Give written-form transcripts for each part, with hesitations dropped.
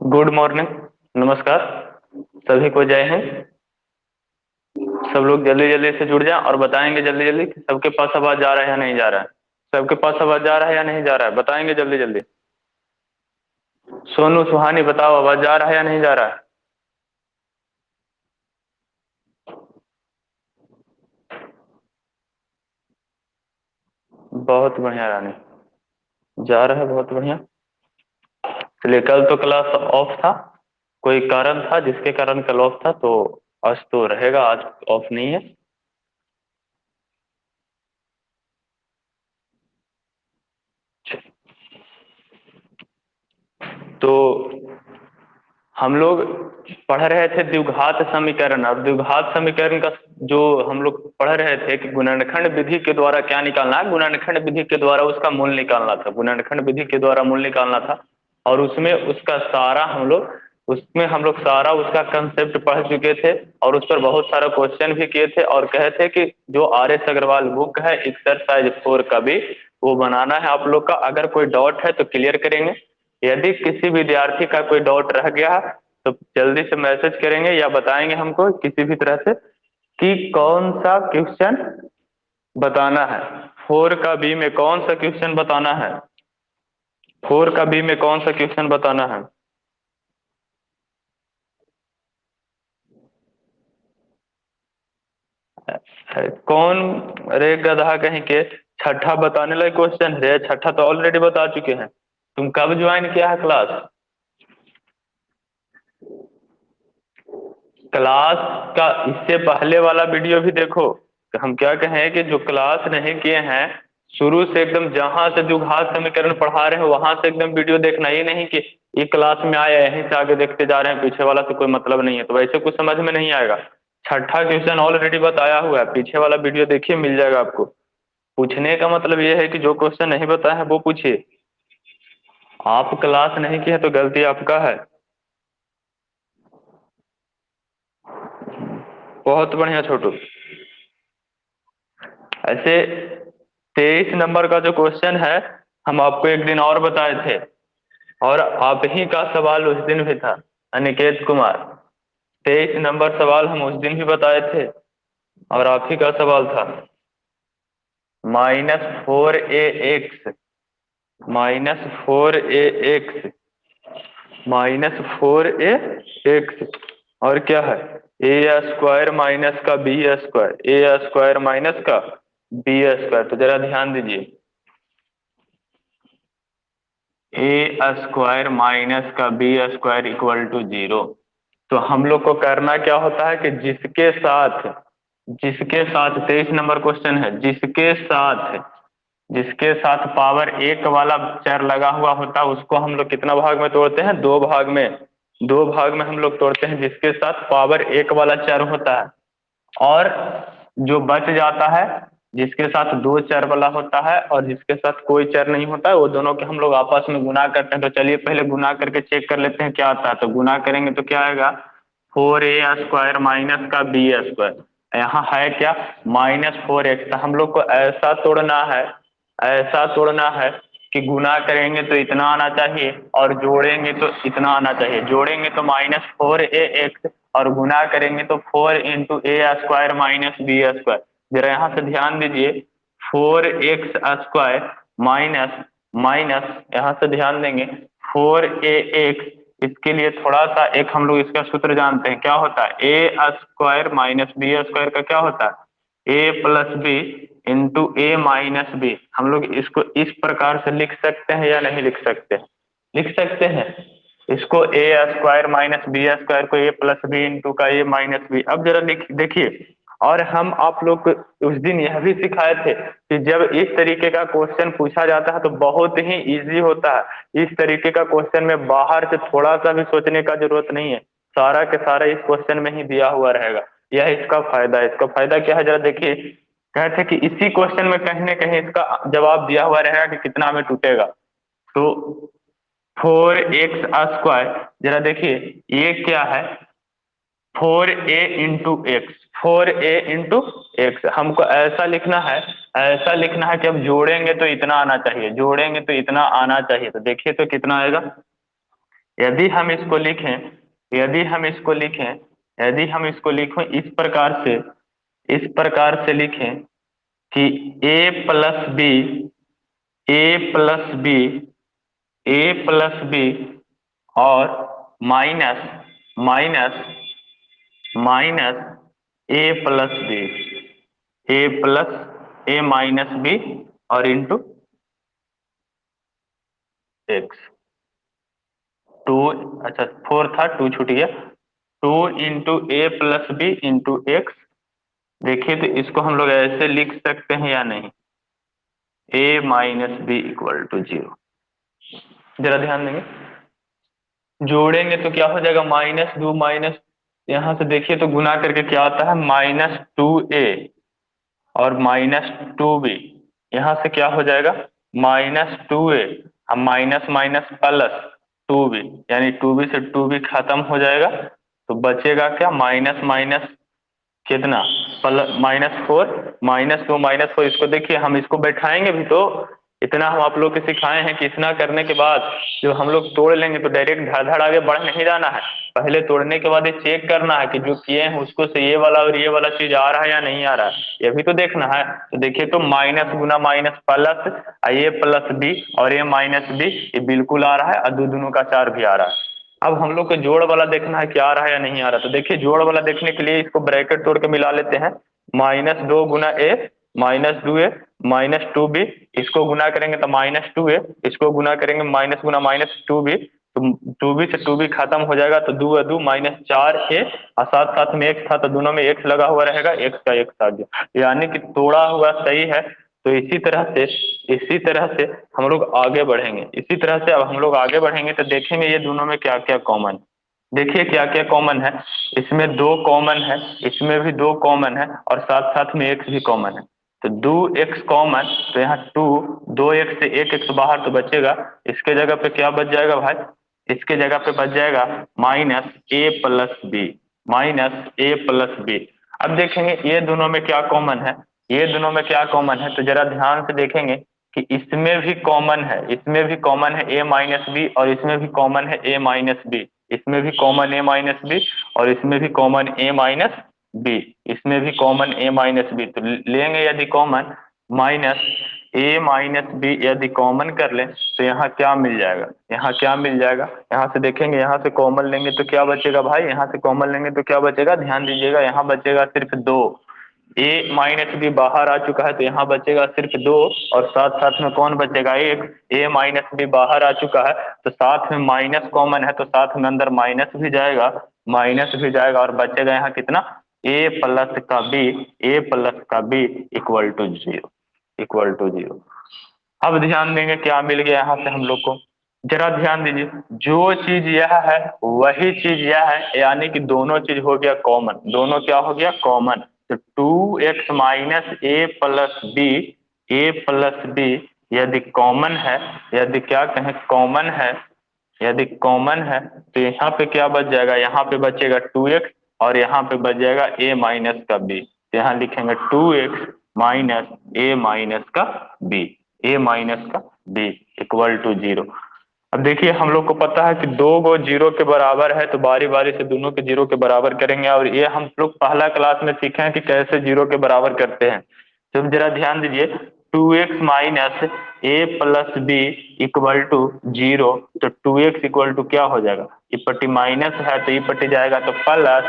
Good morning. नमस्कार। सभी को जय हिंद। सब लोग जल्दी जल्दी से जुड़ जाएं और बताएंगे जल्दी जल्दी कि सबके पास आवाज जा रहा है या नहीं जा रहा है। सबके पास आवाज जा रहा है या नहीं जा रहा है, बताएंगे जल्दी जल्दी। सोनू सुहानी बताओ, आवाज जा रहा है या नहीं जा रहा है। बहुत बढ़िया रानी, जा रहा है, बहुत बढ़िया। चलिए, कल तो क्लास ऑफ था, कोई कारण था जिसके कारण कल ऑफ था, तो आज तो रहेगा, आज ऑफ नहीं है। तो हम लोग पढ़ रहे थे द्विघात समीकरण, और द्विघात समीकरण का जो हम लोग पढ़ रहे थे कि गुणनखंड विधि के द्वारा क्या निकालना है, गुणनखंड विधि के द्वारा उसका मूल निकालना था, गुणनखंड विधि के द्वारा मूल निकालना था। और उसमें उसका सारा हम लोग उसमें हम लोग सारा उसका कंसेप्ट पढ़ चुके थे, और उस पर बहुत सारा क्वेश्चन भी किए थे, और कहे थे कि जो आर एस अग्रवाल बुक है एक्सरसाइज 4 का भी वो बनाना है आप लोग का। अगर कोई डाउट है तो क्लियर करेंगे, यदि किसी विद्यार्थी का कोई डाउट रह गया तो जल्दी से मैसेज करेंगे या बताएंगे हमको किसी भी तरह से कि कौन सा क्वेश्चन बताना है। 4 का बी में कौन सा क्वेश्चन बताना है, 4 का बी में कौन सा क्वेश्चन बताना है। कौन? अरे गधा कहीं के, छठा बताने लगे क्वेश्चन है, छठा तो ऑलरेडी बता चुके हैं। तुम कब ज्वाइन किया है क्लास? क्लास का इससे पहले वाला वीडियो भी देखो। हम क्या कहें कि जो क्लास नहीं किए हैं, शुरू से एकदम जहां से जो घात समीकरण पढ़ा रहे हैं वहां से एकदम वीडियो देखना, ही नहीं कि ये क्लास में आया यहीं से आगे देखते जा रहे हैं, पीछे वाला से कोई मतलब नहीं है, तो वैसे कुछ समझ में नहीं आएगा। छठा क्वेश्चन ऑलरेडी बताया हुआ है, पीछे वाला वीडियो देखिए, मिल जाएगा आपको। पूछने का मतलब ये है कि जो क्वेश्चन नहीं बताया है वो पूछिए। आप क्लास नहीं किए तो गलती आपका है। बहुत बढ़िया छोटू। ऐसे 23 नंबर का जो क्वेश्चन है, हम आपको एक दिन और बताए थे, और आप ही का सवाल उस दिन भी था, अनिकेत कुमार। 23 नंबर सवाल हम उस दिन भी बताए थे, और आप ही का सवाल था। -4ax, -4ax, -4ax, और क्या है, ए स्क्वायर माइनस का बी स्क्वायर, ए स्क्वायर माइनस का बी स्क्वायर। तो जरा ध्यान दीजिए, ए स्क्वायर माइनस का बी स्क्वायर इक्वल टू 0। तो हम लोग को करना क्या होता है कि जिसके साथ 23 नंबर क्वेश्चन है, जिसके साथ पावर एक वाला चर लगा हुआ होता है उसको हम लोग कितना भाग में तोड़ते हैं, दो भाग में। दो भाग में हम लोग तोड़ते हैं जिसके साथ पावर एक वाला चर होता है। और जो बच जाता है, जिसके साथ दो चर वाला होता है और जिसके साथ कोई चर नहीं होता है, वो दोनों के हम लोग आपस में गुना करते हैं। तो चलिए पहले गुना करके चेक कर लेते हैं क्या आता है। तो गुना करेंगे तो क्या आएगा, 4a² माइनस का बी स्क्वायर। यहाँ है क्या, -4x। हम लोग को ऐसा तोड़ना है कि गुना करेंगे तो इतना आना चाहिए और जोड़ेंगे तो इतना आना चाहिए। जोड़ेंगे तो -4ax और गुना करेंगे तो 4 × a² माइनस बी स्क्वायर। जरा यहाँ से ध्यान दीजिए, 4x² माइनस माइनस, यहाँ से ध्यान देंगे 4ax। इसके लिए थोड़ा सा एक हम लोग इसका सूत्र जानते हैं, क्या होता है, a² माइनस बी स्क्वायर का क्या होता है, a + b × a - b। हम लोग इसको इस प्रकार से लिख सकते हैं या नहीं लिख सकते हैं, लिख सकते हैं इसको, a² माइनस बी स्क्वायर को a + b × अब जरा देखिए। और हम आप लोग को उस दिन यह भी सिखाए थे कि जब इस तरीके का क्वेश्चन पूछा जाता है तो बहुत ही इजी होता है। इस तरीके का क्वेश्चन में बाहर से थोड़ा सा भी सोचने का जरूरत नहीं है, सारा के सारा इस क्वेश्चन में ही दिया हुआ रहेगा। यह इसका फायदा है। इसका फायदा क्या है, जरा देखिए। कहते हैं कि इसी क्वेश्चन में कहीं ना कहीं इसका जवाब दिया हुआ रहेगा कि कितना में टूटेगा। तो 4x², जरा देखिए ये क्या है, 4a × x, 4a × x। हमको ऐसा लिखना है कि अब जोड़ेंगे तो इतना आना चाहिए, जोड़ेंगे तो इतना आना चाहिए। तो देखिए तो कितना आएगा, यदि हम इसको लिखें यदि हम इसको लिखें यदि हम इसको लिखें इस प्रकार से लिखें कि ए प्लस बी ए प्लस बी और माइनस माइनस माइनस ए प्लस बी ए माइनस बी और इंटू एक्स। टू, अच्छा फोर था, टू छूट गया। टू इंटू ए प्लस बी इंटू एक्स। देखिए तो इसको हम लोग ऐसे लिख सकते हैं या नहीं, a-b = 0। जरा ध्यान देंगे, जोड़ेंगे तो क्या हो जाएगा, -2 यहाँ से देखिए तो गुना करके क्या आता है, -2a और -2b। यहाँ से क्या हो जाएगा, -2a, हम माइनस माइनस प्लस 2b, यानी 2b से 2b खत्म हो जाएगा। तो बचेगा क्या, माइनस माइनस कितना, प्लस -4, -2 -4। इसको देखिए, हम इसको बैठाएंगे भी तो इतना हम आप लोग के सिखाए हैं कि इतना करने के बाद जो हम लोग तोड़ लेंगे तो डायरेक्ट धड़ धड़ आगे बढ़ नहीं जाना है। पहले तोड़ने के बाद ये चेक करना है कि जो किए हैं उसको से ये वाला और ये वाला चीज आ रहा है या नहीं आ रहा है, ये भी तो देखना है। तो देखिए तो माइनस गुना माइनस प्लस, a+b और a-b, ये बिल्कुल आ रहा है, और दोनों का 4 भी आ रहा है। अब हम लोग को जोड़ वाला देखना है क्या आ रहा है या नहीं आ रहा। तो देखिए जोड़ वाला देखने के लिए इसको ब्रैकेट तोड़ के मिला लेते हैं। -2 गुना ए -2a -2b, इसको गुना करेंगे तो -2a, इसको गुना करेंगे माइनस गुना -2b, तो 2b से 2b खत्म हो जाएगा तो 2 -4a, और साथ साथ में एक्स था तो दोनों में एक्स लगा हुआ रहेगा, एक्स का एक्स आ गया, यानी कि तोड़ा हुआ सही है। तो इसी तरह से हम लोग आगे बढ़ेंगे। इसी तरह से अब हम लोग आगे बढ़ेंगे तो देखेंगे ये दोनों में क्या क्या कॉमन। देखिए क्या क्या कॉमन है, इसमें 2 कॉमन है, इसमें भी 2 कॉमन है, और साथ साथ में एक्स भी कॉमन है। तो 2x कॉमन, तो यहाँ 2x से 1x बाहर तो बचेगा। इसके जगह पे क्या बच जाएगा भाई, इसके जगह पे बच जाएगा -a+b, -a+b। अब देखेंगे ये दोनों में क्या कॉमन है, ये दोनों में क्या कॉमन है, तो जरा ध्यान से देखेंगे कि इसमें भी कॉमन है, इसमें भी कॉमन है a-b, और इसमें भी कॉमन है a-b, इसमें भी कॉमन a-b, और इसमें भी कॉमन a-b, इसमें भी कॉमन a-b। तो लेंगे यदि कॉमन, -a-b यदि कॉमन कर लें तो यहाँ क्या मिल जाएगा, यहाँ क्या मिल जाएगा, यहाँ से देखेंगे, यहाँ से कॉमन लेंगे तो क्या बचेगा भाई, यहाँ से कॉमन लेंगे तो क्या बचेगा, ध्यान दीजिएगा, यहाँ बचेगा सिर्फ 2। a-b बाहर आ चुका है तो यहाँ बचेगा सिर्फ 2, और साथ साथ में कौन बचेगा, एक। a-b बाहर आ चुका है तो साथ में माइनस कॉमन है, तो साथ में अंदर माइनस भी जाएगा और बचेगा यहाँ कितना, a+b =0। अब ध्यान देंगे क्या मिल गया यहाँ से हम लोग को, जरा ध्यान दीजिए, जो चीज यह है वही चीज यह है, यानी कि दोनों चीज हो गया कॉमन, दोनों क्या हो गया, कॉमन। तो 2x -a+b यदि कॉमन है, यदि क्या कहें कॉमन है, यदि कॉमन है तो यहाँ पे क्या बच जाएगा, यहाँ पे बचेगा 2x, और यहाँ पे बच जाएगा a-b। तो यहाँ लिखेंगे 2x -a-b =0। अब देखिए हम लोग को पता है कि दो गो जीरो के बराबर है, तो बारी बारी से दोनों के जीरो के बराबर करेंगे, और ये हम लोग पहला क्लास में सीखे हैं कि कैसे जीरो के बराबर करते हैं। तो जरा ध्यान दीजिए, 2x -a+b =0। तो 2x इक्वल टू क्या हो जाएगा, ये पट्टी माइनस है तो ये पट्टी जाएगा तो प्लस,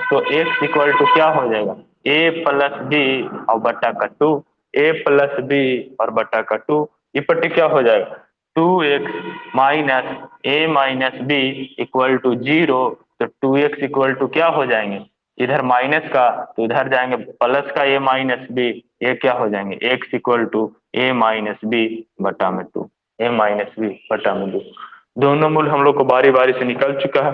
तो x इक्वल टू क्या हो जाएगा, a+b और बट्टा का 2, a+b और बट्टा का 2, ये पट्टी क्या हो जाएगा, 2x -a-b =0। तो 2x इक्वल टू क्या हो जाएंगे, इधर माइनस का तो इधर जाएंगे प्लस का a-b, ये क्या हो जाएंगे, x इक्वल टू a-b बटा में 2, a-b बटा में 2। दोनों मूल हम लोग को बारी बारी से निकल चुका है,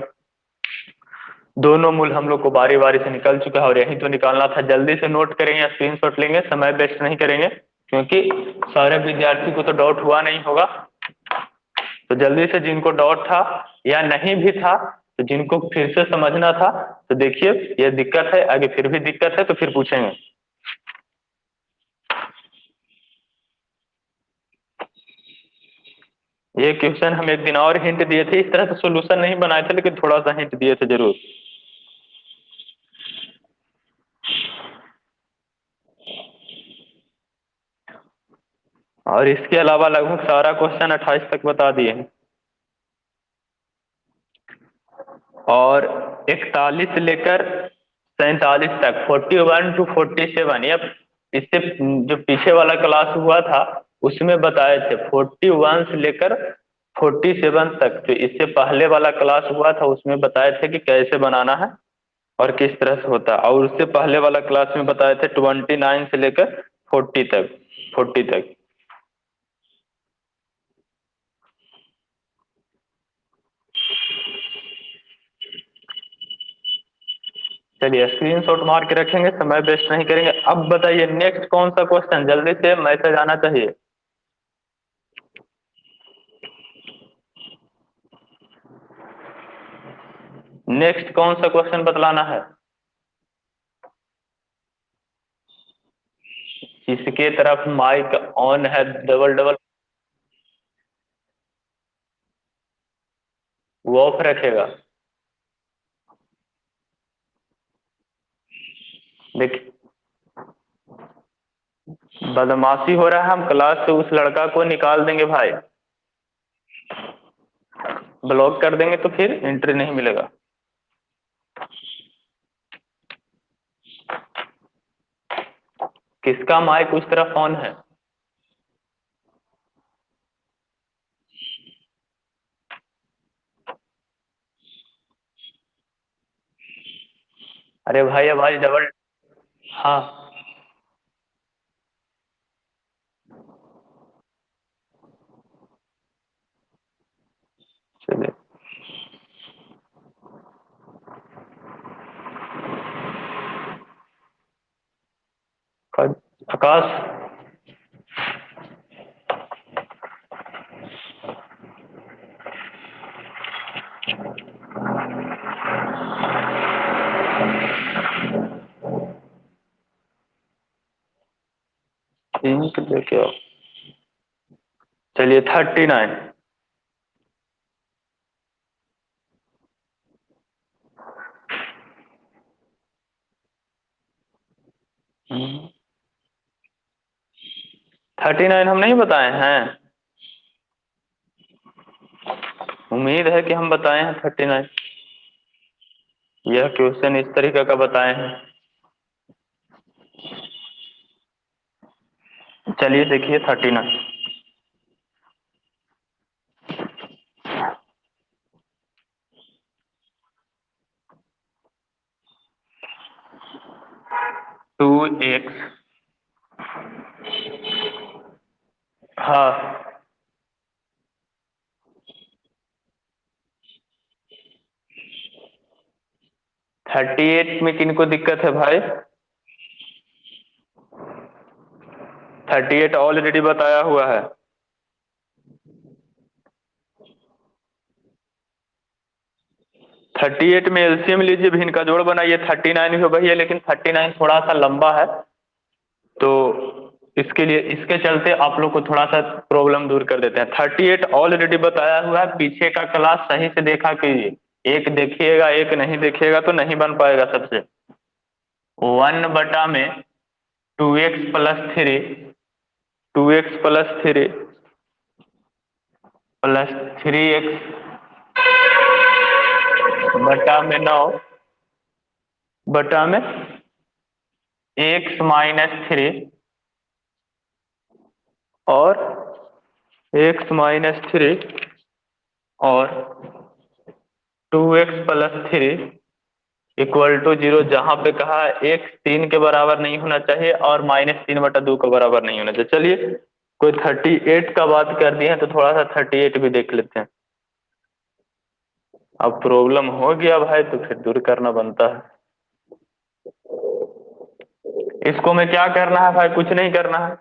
दोनों मूल हम लोग को बारी बारी से निकल चुका है, और यही तो निकालना था। जल्दी से नोट करेंगे या स्क्रीनशॉट लेंगे, समय वेस्ट नहीं करेंगे, क्योंकि सारे विद्यार्थी को तो डाउट हुआ नहीं होगा। तो जल्दी से जिनको डाउट था या नहीं भी था, तो जिनको फिर से समझना था, तो देखिए ये दिक्कत है, आगे फिर भी दिक्कत है तो फिर पूछेंगे। ये क्वेश्चन हम एक दिन और हिंट दिए थे, इस तरह से सोल्यूशन नहीं बनाए थे लेकिन थोड़ा सा हिंट दिए थे जरूर। और इसके अलावा लगभग सारा क्वेश्चन 28 तक बता दिए हैं। और 41 से लेकर 47 तक, 41 to 47, या इससे जो पीछे वाला क्लास हुआ था उसमें बताए थे 41 से लेकर 47 तक। जो इससे पहले वाला क्लास हुआ था उसमें बताए थे कि कैसे बनाना है और किस तरह से होता है। और उससे पहले वाला क्लास में बताए थे 29 से लेकर 40 तक। चलिए स्क्रीनशॉट मार के रखेंगे, समय वेस्ट नहीं करेंगे। अब बताइए नेक्स्ट कौन सा क्वेश्चन, जल्दी से मैसेज आना चाहिए। नेक्स्ट कौन सा क्वेश्चन बतलाना है? इसके तरफ माइक ऑन है, डबल डबल वो ऑफ रखेगा। देखिए बदमाशी हो रहा है, हम क्लास से उस लड़का को निकाल देंगे भाई, ब्लॉक कर देंगे तो फिर एंट्री नहीं मिलेगा। किसका माइक उस तरफ ऑन है? अरे भाई आवाज डबल। हाँ चलिए। आकाश, इंक लेके आओ। चलिए 39। 39 हम नहीं बताए हैं? उम्मीद है कि हम बताए हैं 39। यह क्वेश्चन इस तरीके का बताए हैं। चलिए देखिए 39। 2x, हाँ 38 में किनको दिक्कत है भाई? 38 ऑलरेडी बताया हुआ है। 38 में एलसीएम लीजिए, भी इनका जोड़ बनाइए, 39 भी वही है लेकिन 39 थोड़ा सा लंबा है, तो इसके लिए इसके चलते आप लोग को थोड़ा सा प्रॉब्लम दूर कर देते हैं। 38 ऑलरेडी बताया हुआ है, पीछे का क्लास सही से देखा कीजिए। एक देखिएगा एक नहीं देखिएगा तो नहीं बन पाएगा सबसे। 1/में 2x+3, 2x+3 + 3x बटा में 9 बटा में x-3 और x-3 और 2x+3 =0। जहां पे कहा है x 3 के बराबर नहीं होना चाहिए और -3/2 के बराबर नहीं होना चाहिए। चलिए कोई 38 का बात कर दिए हैं तो थोड़ा सा 38 भी देख लेते हैं। अब प्रॉब्लम हो गया भाई तो फिर दूर करना बनता है। इसको में क्या करना है भाई? कुछ नहीं करना है।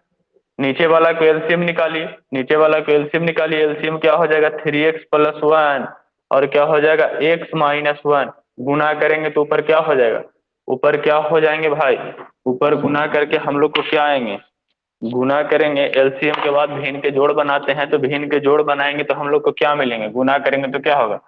नीचे वाला को एलसीएम निकालिए, नीचे वाला को एलसीएम निकालिए। एलसीएम क्या हो जाएगा? 3x+1 और क्या हो जाएगा? x-1। गुना करेंगे तो ऊपर क्या हो जाएगा? ऊपर क्या हो जाएंगे भाई? ऊपर गुना करके हम लोग को क्या आएंगे? गुना करेंगे, एलसीएम के बाद भिन्न के जोड़ बनाते हैं, तो भिन्न के जोड़ बनाएंगे तो हम लोग को क्या मिलेंगे, गुना करेंगे तो क्या होगा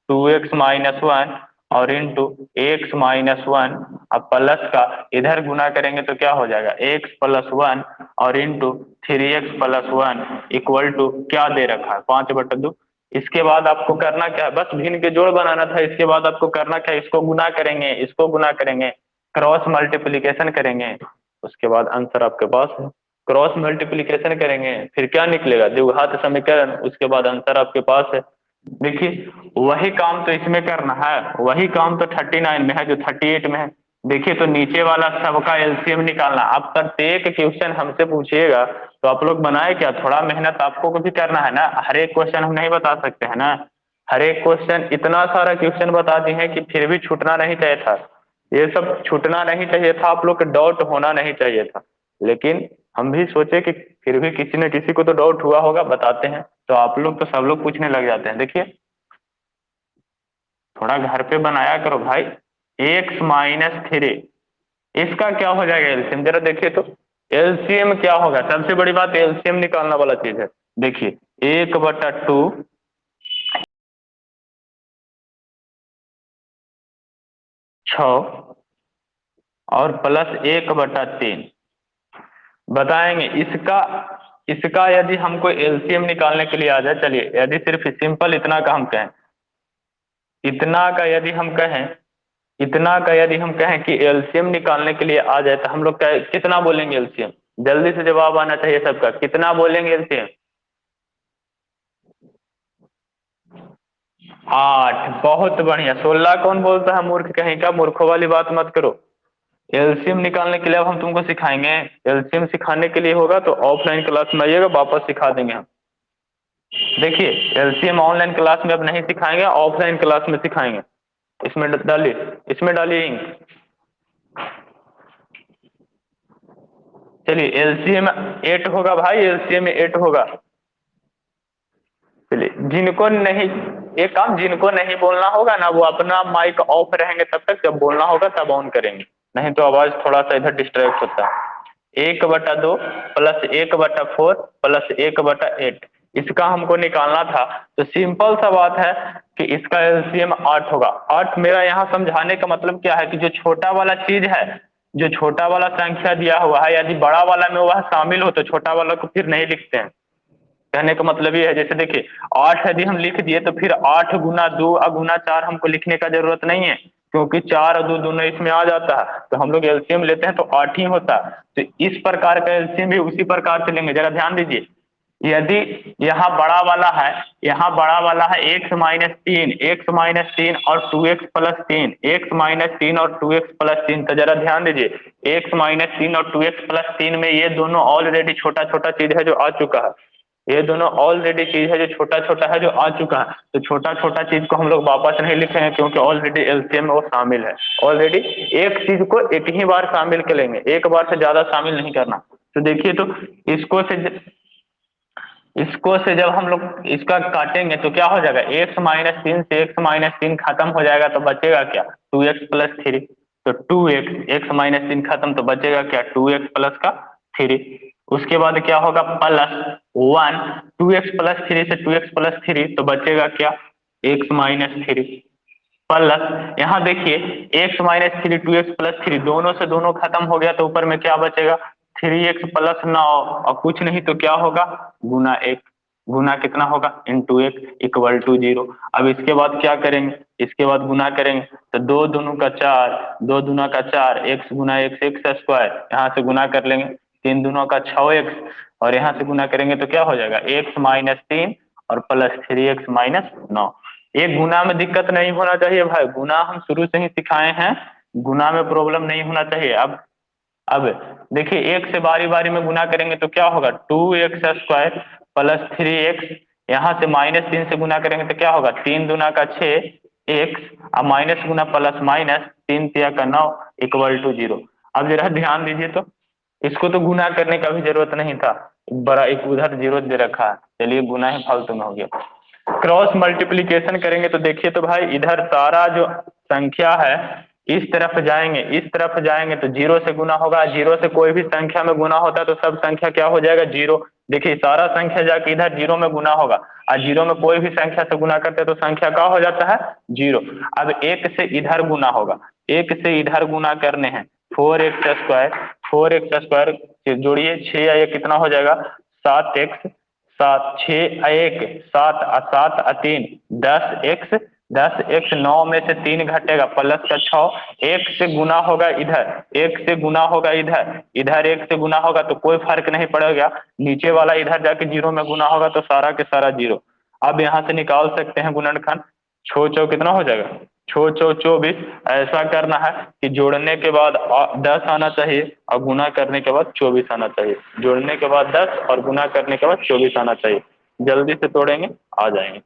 2x-1 और इंटू x-1, अब प्लस का इधर गुना करेंगे तो क्या हो जाएगा x+1 और इंटू 3x+1 इक्वल टू क्या दे रखा है 5/2। इसके बाद आपको करना क्या है, बस भिन्न के जोड़ बनाना था। इसके बाद आपको करना क्या है, इसको गुना करेंगे, इसको गुना करेंगे, क्रॉस मल्टीप्लीकेशन करेंगे, उसके बाद आंसर आपके पास है। क्रॉस मल्टीप्लीकेशन करेंगे फिर क्या निकलेगा, द्विघात समीकरण, उसके बाद आंसर आपके पास है। देखिए वही काम तो इसमें करना है, वही काम तो 39 में है जो 38 में है। देखिए तो नीचे वाला सबका एलसीएम निकालना। आप प्रत्येक क्वेश्चन हमसे पूछिएगा तो आप लोग बनाए क्या, थोड़ा मेहनत आपको को भी करना है ना, हर एक क्वेश्चन हम नहीं बता सकते हैं ना। हर एक क्वेश्चन, इतना सारा क्वेश्चन बता दिए हैं कि फिर भी छूटना नहीं चाहिए था। ये सब छूटना नहीं चाहिए था, आप लोग को डाउट होना नहीं चाहिए था। लेकिन हम भी सोचे कि फिर भी किसी न किसी को तो डाउट हुआ होगा, बताते हैं। तो आप लोग तो सब लोग पूछने लग जाते हैं। देखिए थोड़ा घर पे बनाया करो भाई। x-3 इसका क्या हो जाएगा एलसीएम, जरा देखिए तो। एलसीएम क्या होगा, सबसे बड़ी बात एलसीएम निकालना वाला चीज है। देखिए 1/2 6 और प्लस 1/3 बताएंगे इसका। इसका यदि हमको एलसीएम निकालने के लिए आ जाए, चलिए यदि सिर्फ सिंपल इतना का हम कहें, इतना का यदि हम कहें, इतना का यदि हम कहें कि एलसीएम निकालने के लिए आ जाए तो हम लोग क्या कितना बोलेंगे एलसीएम, जल्दी से जवाब आना चाहिए सबका, कितना बोलेंगे एलसीएम। 8, बहुत बढ़िया। 16 कौन बोलता है मूर्ख कहीं का, मूर्खों वाली बात मत करो। एलसीएम निकालने के लिए अब हम तुमको सिखाएंगे। एलसीएम सिखाने के लिए होगा तो ऑफलाइन क्लास में आइएगा, वापस सिखा देंगे हम। देखिए एलसीएम ऑनलाइन क्लास में अब नहीं सिखाएंगे, ऑफलाइन क्लास में सिखाएंगे। इसमें डालिए, इसमें डालिए इंक। चलिए एलसीएम 8 होगा भाई, एलसीएम में 8 होगा। चलिए जिनको नहीं, एक काम, जिनको नहीं बोलना होगा ना वो अपना माइक ऑफ रहेंगे तब तक, जब बोलना होगा तब ऑन करेंगे, नहीं तो आवाज थोड़ा सा इधर डिस्ट्रैक्ट होता है। 1/2 प्लस 1/4 प्लस 1/8 इसका हमको निकालना था। तो सिंपल सा बात है कि इसका एलसीएम 8 होगा। 8 मेरा यहाँ समझाने का मतलब क्या है कि जो छोटा वाला चीज है, जो छोटा वाला संख्या दिया हुआ है, यदि बड़ा वाला में वह शामिल हो तो छोटा वाला को फिर नहीं लिखते हैं। कहने का मतलब ये है, जैसे देखिए 8 यदि हम लिख दिए तो फिर 8 × 2 और ×4 हमको लिखने का जरूरत नहीं है, क्योंकि 4 और 2 दोनों इसमें आ जाता है, तो हम लोग एलसीएम लेते हैं तो 8 ही होता है। तो इस प्रकार का एलसीएम भी उसी प्रकार से लेंगे। जरा ध्यान दीजिए, यदि यहाँ बड़ा वाला है, यहाँ बड़ा वाला है x-3, x-3 और 2x+3, x-3 और 2x+3, तो जरा ध्यान दीजिए x-3 और 2x+3 में ये दोनों ऑलरेडी छोटा छोटा चीज है जो आ चुका है। ये दोनों ऑलरेडी चीज है जो छोटा छोटा है जो आ चुका है। तो छोटा छोटा चीज को हम लोग वापस नहीं लिखेंगे, क्योंकि ऑलरेडी एलसीएम में वो शामिल है। ऑलरेडी एक चीज को एक ही बार शामिल कर लेंगे, एक बार से ज्यादा शामिल नहीं करना। तो देखिए तो इसको से इसको से जब हम लोग इसका काटेंगे तो क्या हो जाएगा, x-3 से x-3 खत्म हो जाएगा तो बचेगा क्या 2x+3। तो 2x, x-3 खत्म तो बचेगा क्या 2x+3। उसके बाद क्या होगा +1, 2x+3 से 2x+3 तो बचेगा क्या x-3 प्लस, यहाँ देखिए x-3 2x+3 दोनों से दोनों खत्म हो गया तो ऊपर में क्या बचेगा 3x+9, और कुछ नहीं तो क्या होगा गुना 1, गुना कितना होगा ×1 = 0। अब इसके बाद क्या करेंगे, इसके बाद गुना करेंगे तो 2 दूनी का 4, 2 दूना का 4, x × x x², यहाँ से गुना कर लेंगे 3 दूनों का 6x, और यहाँ से गुना करेंगे तो क्या हो जाएगा x-3 और प्लस 3x-9। एक गुना में दिक्कत नहीं होना चाहिए भाई, गुना हम शुरू से ही सिखाए हैं, गुना में प्रॉब्लम नहीं होना चाहिए। अब देखिए एक से बारी बारी में गुना करेंगे तो क्या होगा 2x² प्लस 3x, यहाँ से -3 से गुना करेंगे तो क्या होगा 3 दूना का 6x, अब माइनस गुना प्लस माइनस 3 तिया का 9 = 0। अब जरा ध्यान दीजिए तो, इसको तो गुना करने का भी जरूरत नहीं था, बड़ा एक उधर 0 दे रखा है, चलिए गुना ही फालतू में हो गया। क्रॉस मल्टीप्लीकेशन करेंगे तो देखिए तो भाई इधर सारा जो संख्या है इस तरफ जाएंगे, इस तरफ जाएंगे तो जीरो से गुना होगा। जीरो से कोई भी संख्या में गुना होता है तो सब संख्या क्या हो जाएगा, जीरो। देखिए सारा संख्या जाके इधर जीरो में गुना होगा, और जीरो में कोई भी संख्या से गुना करते हैं तो संख्या क्या हो जाता है, जीरो। अब एक से इधर गुना होगा, एक से इधर गुना करने हैं, 4x², 4x² जोड़िए 6 या 1 कितना हो जाएगा, 7x, 7, 6 1 7, 7 3 10x, 10x 9 में से 3 घटेगा प्लस का 6, एक से गुना होगा इधर, एक से गुना होगा इधर, इधर एक से गुना होगा तो कोई फर्क नहीं पड़ेगा, नीचे वाला इधर जाके जीरो में गुना होगा तो सारा के सारा जीरो। अब यहाँ से निकाल सकते हैं गुणनखंड, छो चौ कितना हो जाएगा, छो चौ 24। ऐसा करना है कि जोड़ने के बाद 10 आना चाहिए और गुना करने के बाद 24 आना चाहिए, जोड़ने के बाद 10 और गुना करने के बाद 24 आना चाहिए। जल्दी से तोड़ेंगे, आ जाएंगे।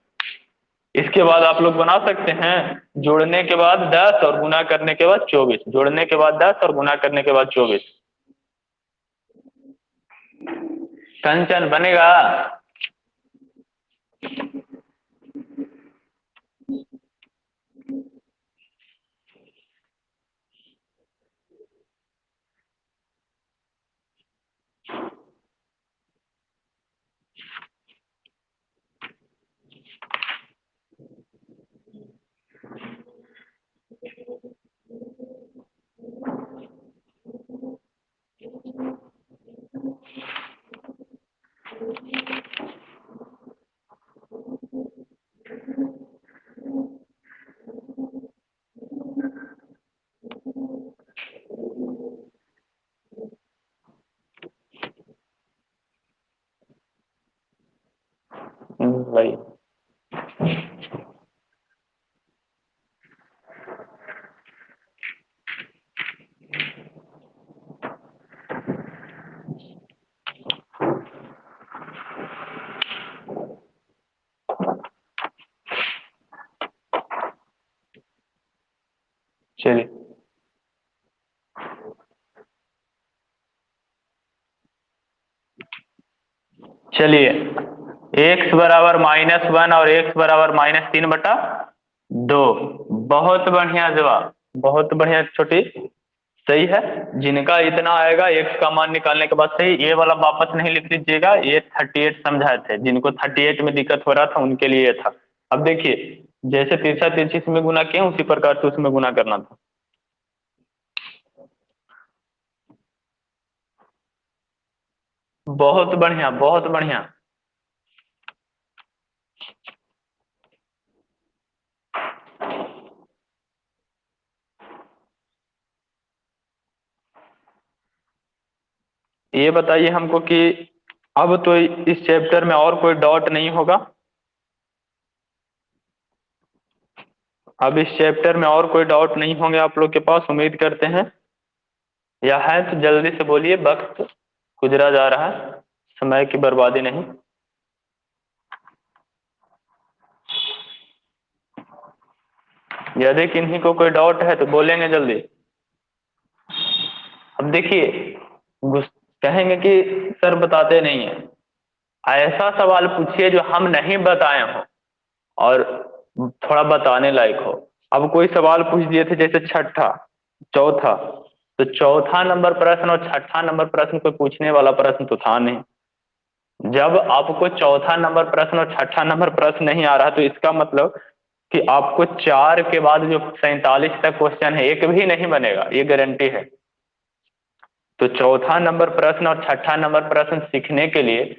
इसके बाद आप लोग बना सकते हैं, जोड़ने के बाद 10 और गुना करने के बाद 24, जोड़ने के बाद 10 और गुना करने के बाद 24। कंचन बनेगा। भाई चलिए, चलिए x बराबर -1 और x बराबर -3/2। बहुत बढ़िया जवाब, बहुत बढ़िया छोटी, सही है। जिनका इतना आएगा x का मान निकालने के बाद सही, ये वाला वापस नहीं लिख लीजिएगा, ये 38 समझाए थे, जिनको 38 में दिक्कत हो रहा था उनके लिए ये था। अब देखिए, जैसे तिरछा तिरछी में गुना किए उसी प्रकार से उसमें गुना करना था। बहुत बढ़िया, बहुत बढ़िया। ये बताइए हमको कि अब तो इस चैप्टर में और कोई डाउट नहीं होगा, अब इस चैप्टर में और कोई डाउट नहीं होंगे आप लोग के पास, उम्मीद करते हैं। या है तो जल्दी से बोलिए, वक्त गुजरा जा रहा है, समय की बर्बादी नहीं। यदि किन्हीं को कोई डाउट है तो बोलेंगे जल्दी। अब देखिए, कहेंगे कि सर बताते नहीं है, ऐसा सवाल पूछिए जो हम नहीं बताए हों और थोड़ा बताने लायक हो। अब कोई सवाल पूछ दिए थे जैसे छठा, चौथा, तो चौथा नंबर प्रश्न और छठा नंबर प्रश्न कोई पूछने वाला प्रश्न तो था नहीं। जब आपको चौथा नंबर प्रश्न और छठा नंबर प्रश्न नहीं आ रहा तो इसका मतलब कि आपको 4 के बाद जो 47 तक क्वेश्चन है एक भी नहीं बनेगा, ये गारंटी है। तो चौथा नंबर प्रश्न और छठा नंबर प्रश्न सीखने के लिए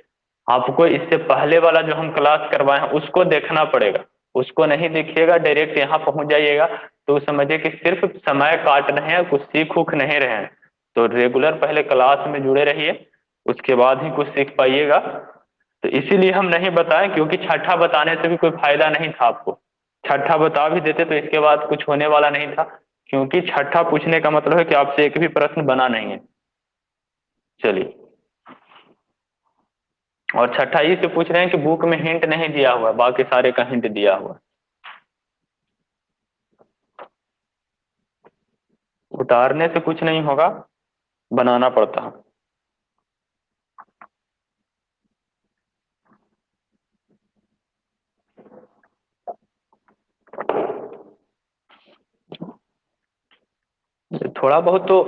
आपको इससे पहले वाला जो हम क्लास करवाए हैं उसको देखना पड़ेगा। उसको नहीं देखिएगा डायरेक्ट यहाँ पहुंच जाइएगा तो समझिए कि सिर्फ समय काट रहे हैं, कुछ सीख उख नहीं रहे हैं। तो रेगुलर पहले क्लास में जुड़े रहिए, उसके बाद ही कुछ सीख पाइएगा। तो इसीलिए हम नहीं बताएं, क्योंकि छठा बताने से भी कोई फायदा नहीं था आपको। छठा बता भी देते तो इसके बाद कुछ होने वाला नहीं था, क्योंकि छठा पूछने का मतलब है कि आपसे एक भी प्रश्न बना नहीं है। चलिए, और छठा ही से पूछ रहे हैं कि बुक में हिंट नहीं दिया हुआ, बाकी सारे का हिंट दिया हुआ। उतारने से कुछ नहीं होगा, बनाना पड़ता है। थोड़ा बहुत तो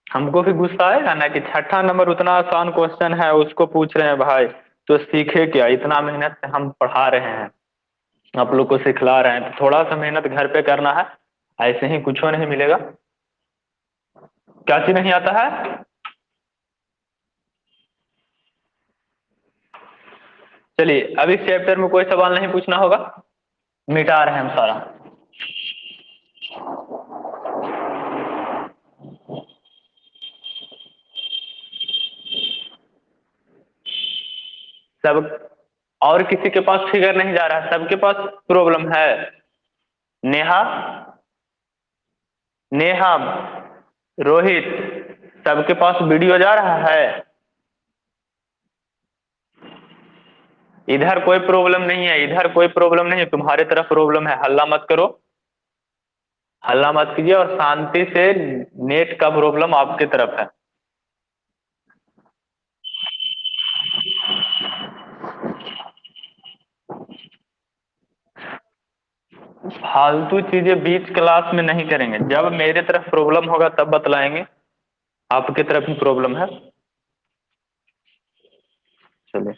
हमको भी गुस्सा आएगा ना कि छठा नंबर उतना आसान क्वेश्चन है उसको पूछ रहे हैं भाई। तो सीखे क्या, इतना मेहनत से हम पढ़ा रहे हैं, आप लोग को सिखला रहे हैं, तो थोड़ा सा मेहनत घर पे करना है। ऐसे ही कुछ नहीं मिलेगा। क्या चीज नहीं आता है? चलिए अब इस चैप्टर में कोई सवाल नहीं पूछना होगा, मिटा रहे हैं हम सारा। सब, और किसी के पास फिगर नहीं जा रहा है, सबके पास प्रॉब्लम है। नेहा, नेहा, रोहित, सबके पास वीडियो जा रहा है? इधर कोई प्रॉब्लम नहीं है, इधर कोई प्रॉब्लम नहीं है, तुम्हारे तरफ प्रॉब्लम है। हल्ला मत करो, हल्ला मत कीजिए, और शांति से, नेट का प्रॉब्लम आपके तरफ है। फालतू चीजें बीच क्लास में नहीं करेंगे, जब मेरे तरफ प्रॉब्लम होगा तब बतलाएंगे। आपके तरफ ही प्रॉब्लम है। चलिए,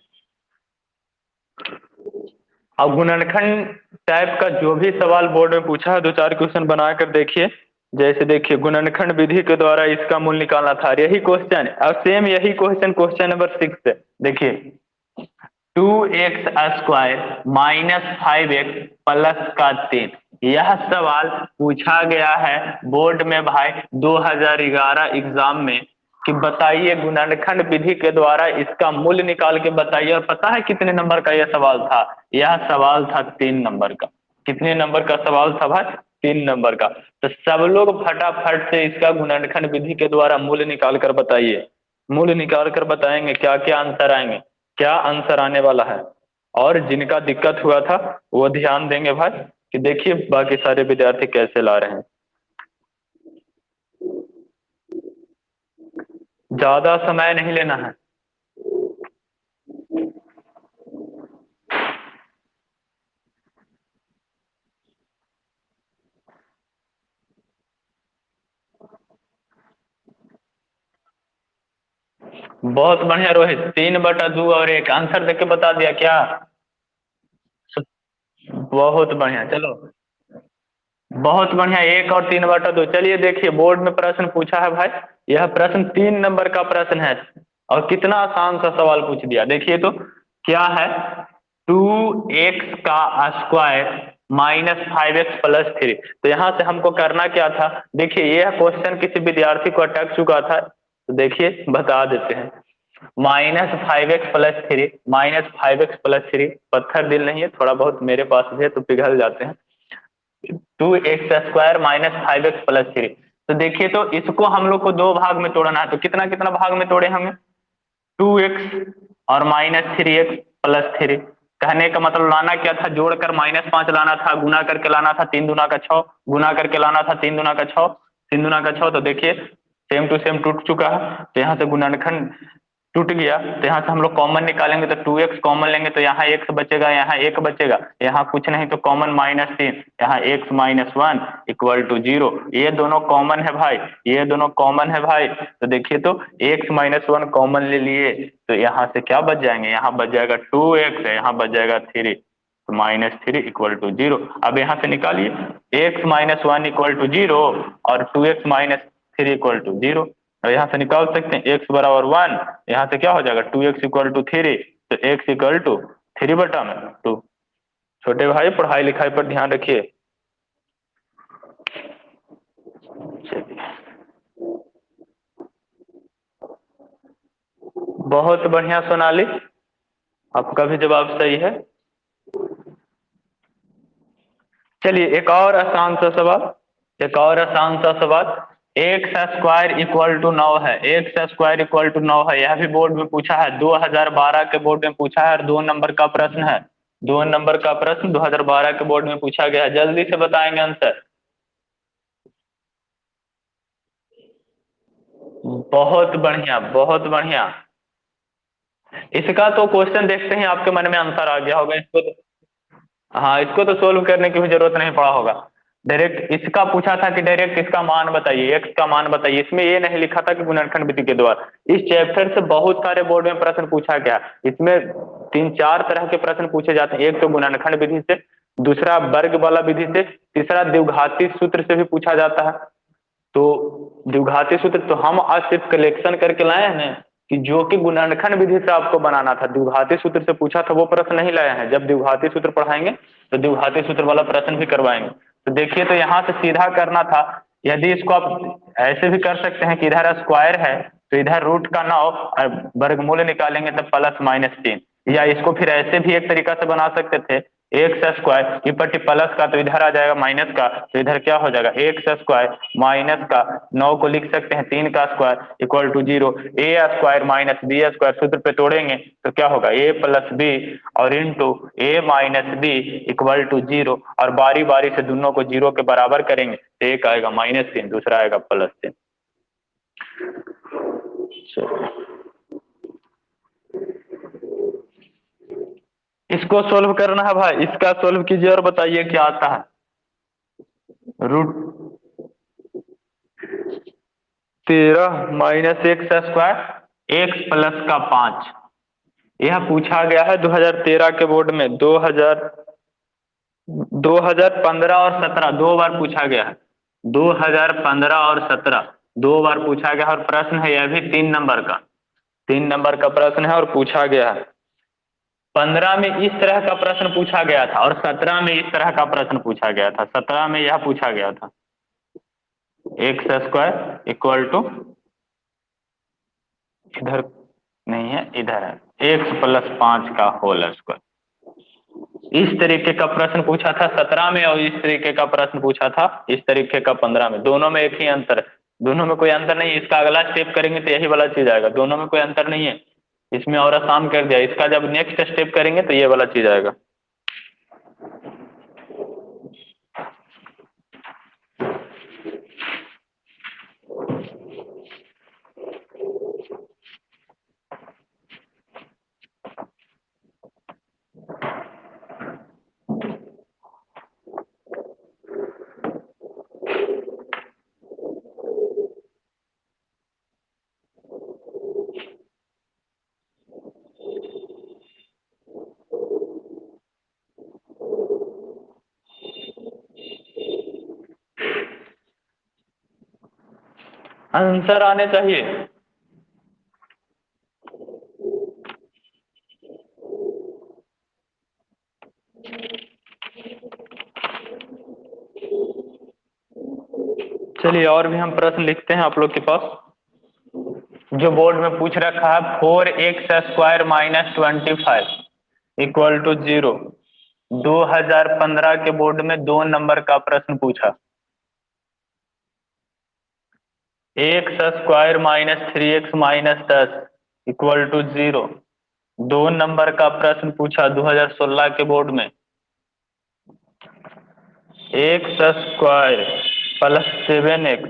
अब गुणनखंड टाइप का जो भी सवाल बोर्ड में पूछा है, दो चार क्वेश्चन बना कर देखिए। जैसे देखिए, गुणनखंड विधि के द्वारा इसका मूल निकालना था, यही क्वेश्चन और सेम यही क्वेश्चन, क्वेश्चन नंबर 6 है। देखिए, 2x² -5x +3, यह सवाल पूछा गया है बोर्ड में भाई 2011 एग्जाम में, कि बताइए गुणनखंड विधि के द्वारा इसका मूल्य निकाल के बताइए। और पता है कितने नंबर का यह सवाल था? यह सवाल था 3 नंबर का। कितने नंबर का सवाल था भाई? 3 नंबर का। तो सब लोग फटाफट से इसका गुणनखंड विधि के द्वारा मूल्य निकाल कर बताइए। मूल्य निकाल कर बताएंगे क्या क्या आंसर आएंगे, क्या आंसर आने वाला है। और जिनका दिक्कत हुआ था वो ध्यान देंगे भाई, कि देखिए बाकी सारे विद्यार्थी कैसे ला रहे हैं। ज्यादा समय नहीं लेना है। बहुत बढ़िया रोहित, 3/2 और 1 आंसर देके बता दिया क्या? बहुत बढ़िया, चलो। बहुत बढ़िया, 1 और 3/2। चलिए देखिए, बोर्ड में प्रश्न पूछा है भाई, यह प्रश्न 3 नंबर का प्रश्न है। और कितना आसान सा सवाल पूछ दिया, देखिए तो क्या है। 2x² -5x +3, तो यहाँ से हमको करना क्या था? देखिए, यह क्वेश्चन किसी विद्यार्थी को अटक चुका था, तो देखिए बता देते हैं। -5x +3, -5x +3, पत्थर दिल नहीं है, थोड़ा बहुत मेरे पास भी है तो पिघल जाते हैं। 2x² -5x +3, तो देखिए तो इसको हम लोग को दो भाग में तोड़ना है, तो कितना कितना भाग में तोड़े होंगे? 2x और -3x +3। कहने का मतलब लाना क्या था? जोड़कर -5 लाना था, गुना करके लाना था 3 दूना का 6, गुना करके लाना था 3 दूना का 6, 3 दूना का 6। तो देखिए सेम टू सेम टूट चुका है, तो यहाँ से गुणनखंड टूट गया। तो यहाँ से हम लोग कॉमन निकालेंगे, तो 2x कॉमन लेंगे तो यहाँ x बचेगा, यहाँ 1 बचेगा, यहाँ कुछ नहीं तो कॉमन -3, यहाँ x-1 = 0। ये दोनों कॉमन है भाई, ये दोनों कॉमन है भाई। तो देखिए तो x-1 कॉमन ले लिए, तो यहाँ से क्या बच जाएंगे? यहाँ बच जाएगा 2x, यहाँ बच जाएगा 3, तो -3 = 0। अब यहाँ से निकालिए, x-1 = 0 और 2x-3 = 0। अब यहाँ से निकाल सकते हैं x = 1, यहाँ से क्या हो जाएगा? 2x = 3, तो x = 3/2। छोटे भाई पढ़ाई लिखाई पर ध्यान रखिए। चलिए, बहुत बढ़िया सोनाली, आपका भी जवाब सही है। चलिए एक और आसान सा सवाल, एक और आसान सा सवाल। x² = 9 है, x² = 9 है, यह भी बोर्ड में पूछा है, 2012 के बोर्ड में पूछा है, और 2 नंबर का प्रश्न है। 2 नंबर का प्रश्न 2012 के बोर्ड में पूछा गया है, जल्दी से बताएंगे आंसर। बहुत बढ़िया, बहुत बढ़िया। इसका तो क्वेश्चन देखते ही आपके मन में आंसर आ गया होगा, इसको तो, हाँ इसको तो सोल्व करने की भी जरूरत नहीं पड़ा होगा। डायरेक्ट इसका पूछा था कि डायरेक्ट इसका मान बताइए, एक्स का मान बताइए। इसमें ये नहीं लिखा था कि गुणनखंड विधि के द्वारा। इस चैप्टर से बहुत सारे बोर्ड में प्रश्न पूछा गया। इसमें तीन चार तरह के प्रश्न पूछे जाते हैं। एक तो गुणनखंड विधि से, दूसरा वर्ग वाला विधि से, तीसरा द्विघाती सूत्र से भी पूछा जाता है। तो द्विघाती सूत्र तो हम आज सिर्फ कलेक्शन करके लाए हैं कि जो कि गुणनखंड विधि से आपको बनाना था। द्विघाती सूत्र से पूछा था वो प्रश्न नहीं लाए हैं। जब द्विघाती सूत्र पढ़ाएंगे तो द्विघाती सूत्र वाला प्रश्न भी करवाएंगे। तो देखिए, तो यहाँ से सीधा करना था। यदि इसको आप ऐसे भी कर सकते हैं कि इधर स्क्वायर है तो इधर रूट का 9 और वर्गमूल निकालेंगे तो +-3, या इसको फिर ऐसे भी एक तरीका से बना सकते थे, एक्स स्क्वायर की पट्टी प्लस का तो इधर आ जाएगा माइनस का, तो इधर क्या हो जाएगा एक्स स्क्वायर माइनस का 9 को लिख सकते हैं 3 का square equal to 0। A square minus B square सूत्र पे तोड़ेंगे तो क्या होगा ए प्लस बी और into A minus B equal to 0, और बारी बारी से दोनों को 0 के बराबर करेंगे तो एक आएगा -3, दूसरा आएगा +3। इसको सोल्व करना है भाई, इसका सोल्व कीजिए और बताइए क्या आता है। √13 minus x square x plus का 5, यह पूछा गया है 2013 के बोर्ड में। 2015 और 17 दो बार पूछा गया है। 2015 और 17 दो बार पूछा गया और प्रश्न है यह भी 3 नंबर का। 3 नंबर का प्रश्न है और पूछा गया है। 15 में इस तरह का प्रश्न पूछा गया था और 17 में इस तरह का प्रश्न पूछा गया था। 17 में यह पूछा गया था एक्स स्क्वायर इक्वल टू, इधर नहीं है इधर है, एक्स प्लस 5 का होल स्क्वायर। इस तरीके का प्रश्न पूछा था 17 में और इस तरीके का प्रश्न पूछा था इस तरीके का 15 में। दोनों में एक ही अंतर है, दोनों में कोई अंतर नहीं है। इसका अगला स्टेप करेंगे तो यही वाला चीज आएगा। दोनों में कोई अंतर नहीं है, इसमें और आसान कर दिया। इसका जब नेक्स्ट स्टेप करेंगे तो ये वाला चीज आएगा। आंसर आने चाहिए। चलिए और भी हम प्रश्न लिखते हैं आप लोग के पास। जो बोर्ड में पूछ रखा है 4x² माइनस 25 इक्वल टू 0। 2015 के बोर्ड में 2 नंबर का प्रश्न पूछा। x² minus 3x minus 10 equal to 0। 2 number का प्रश्न पूछा 2016 के बोर्ड में। x² plus 7x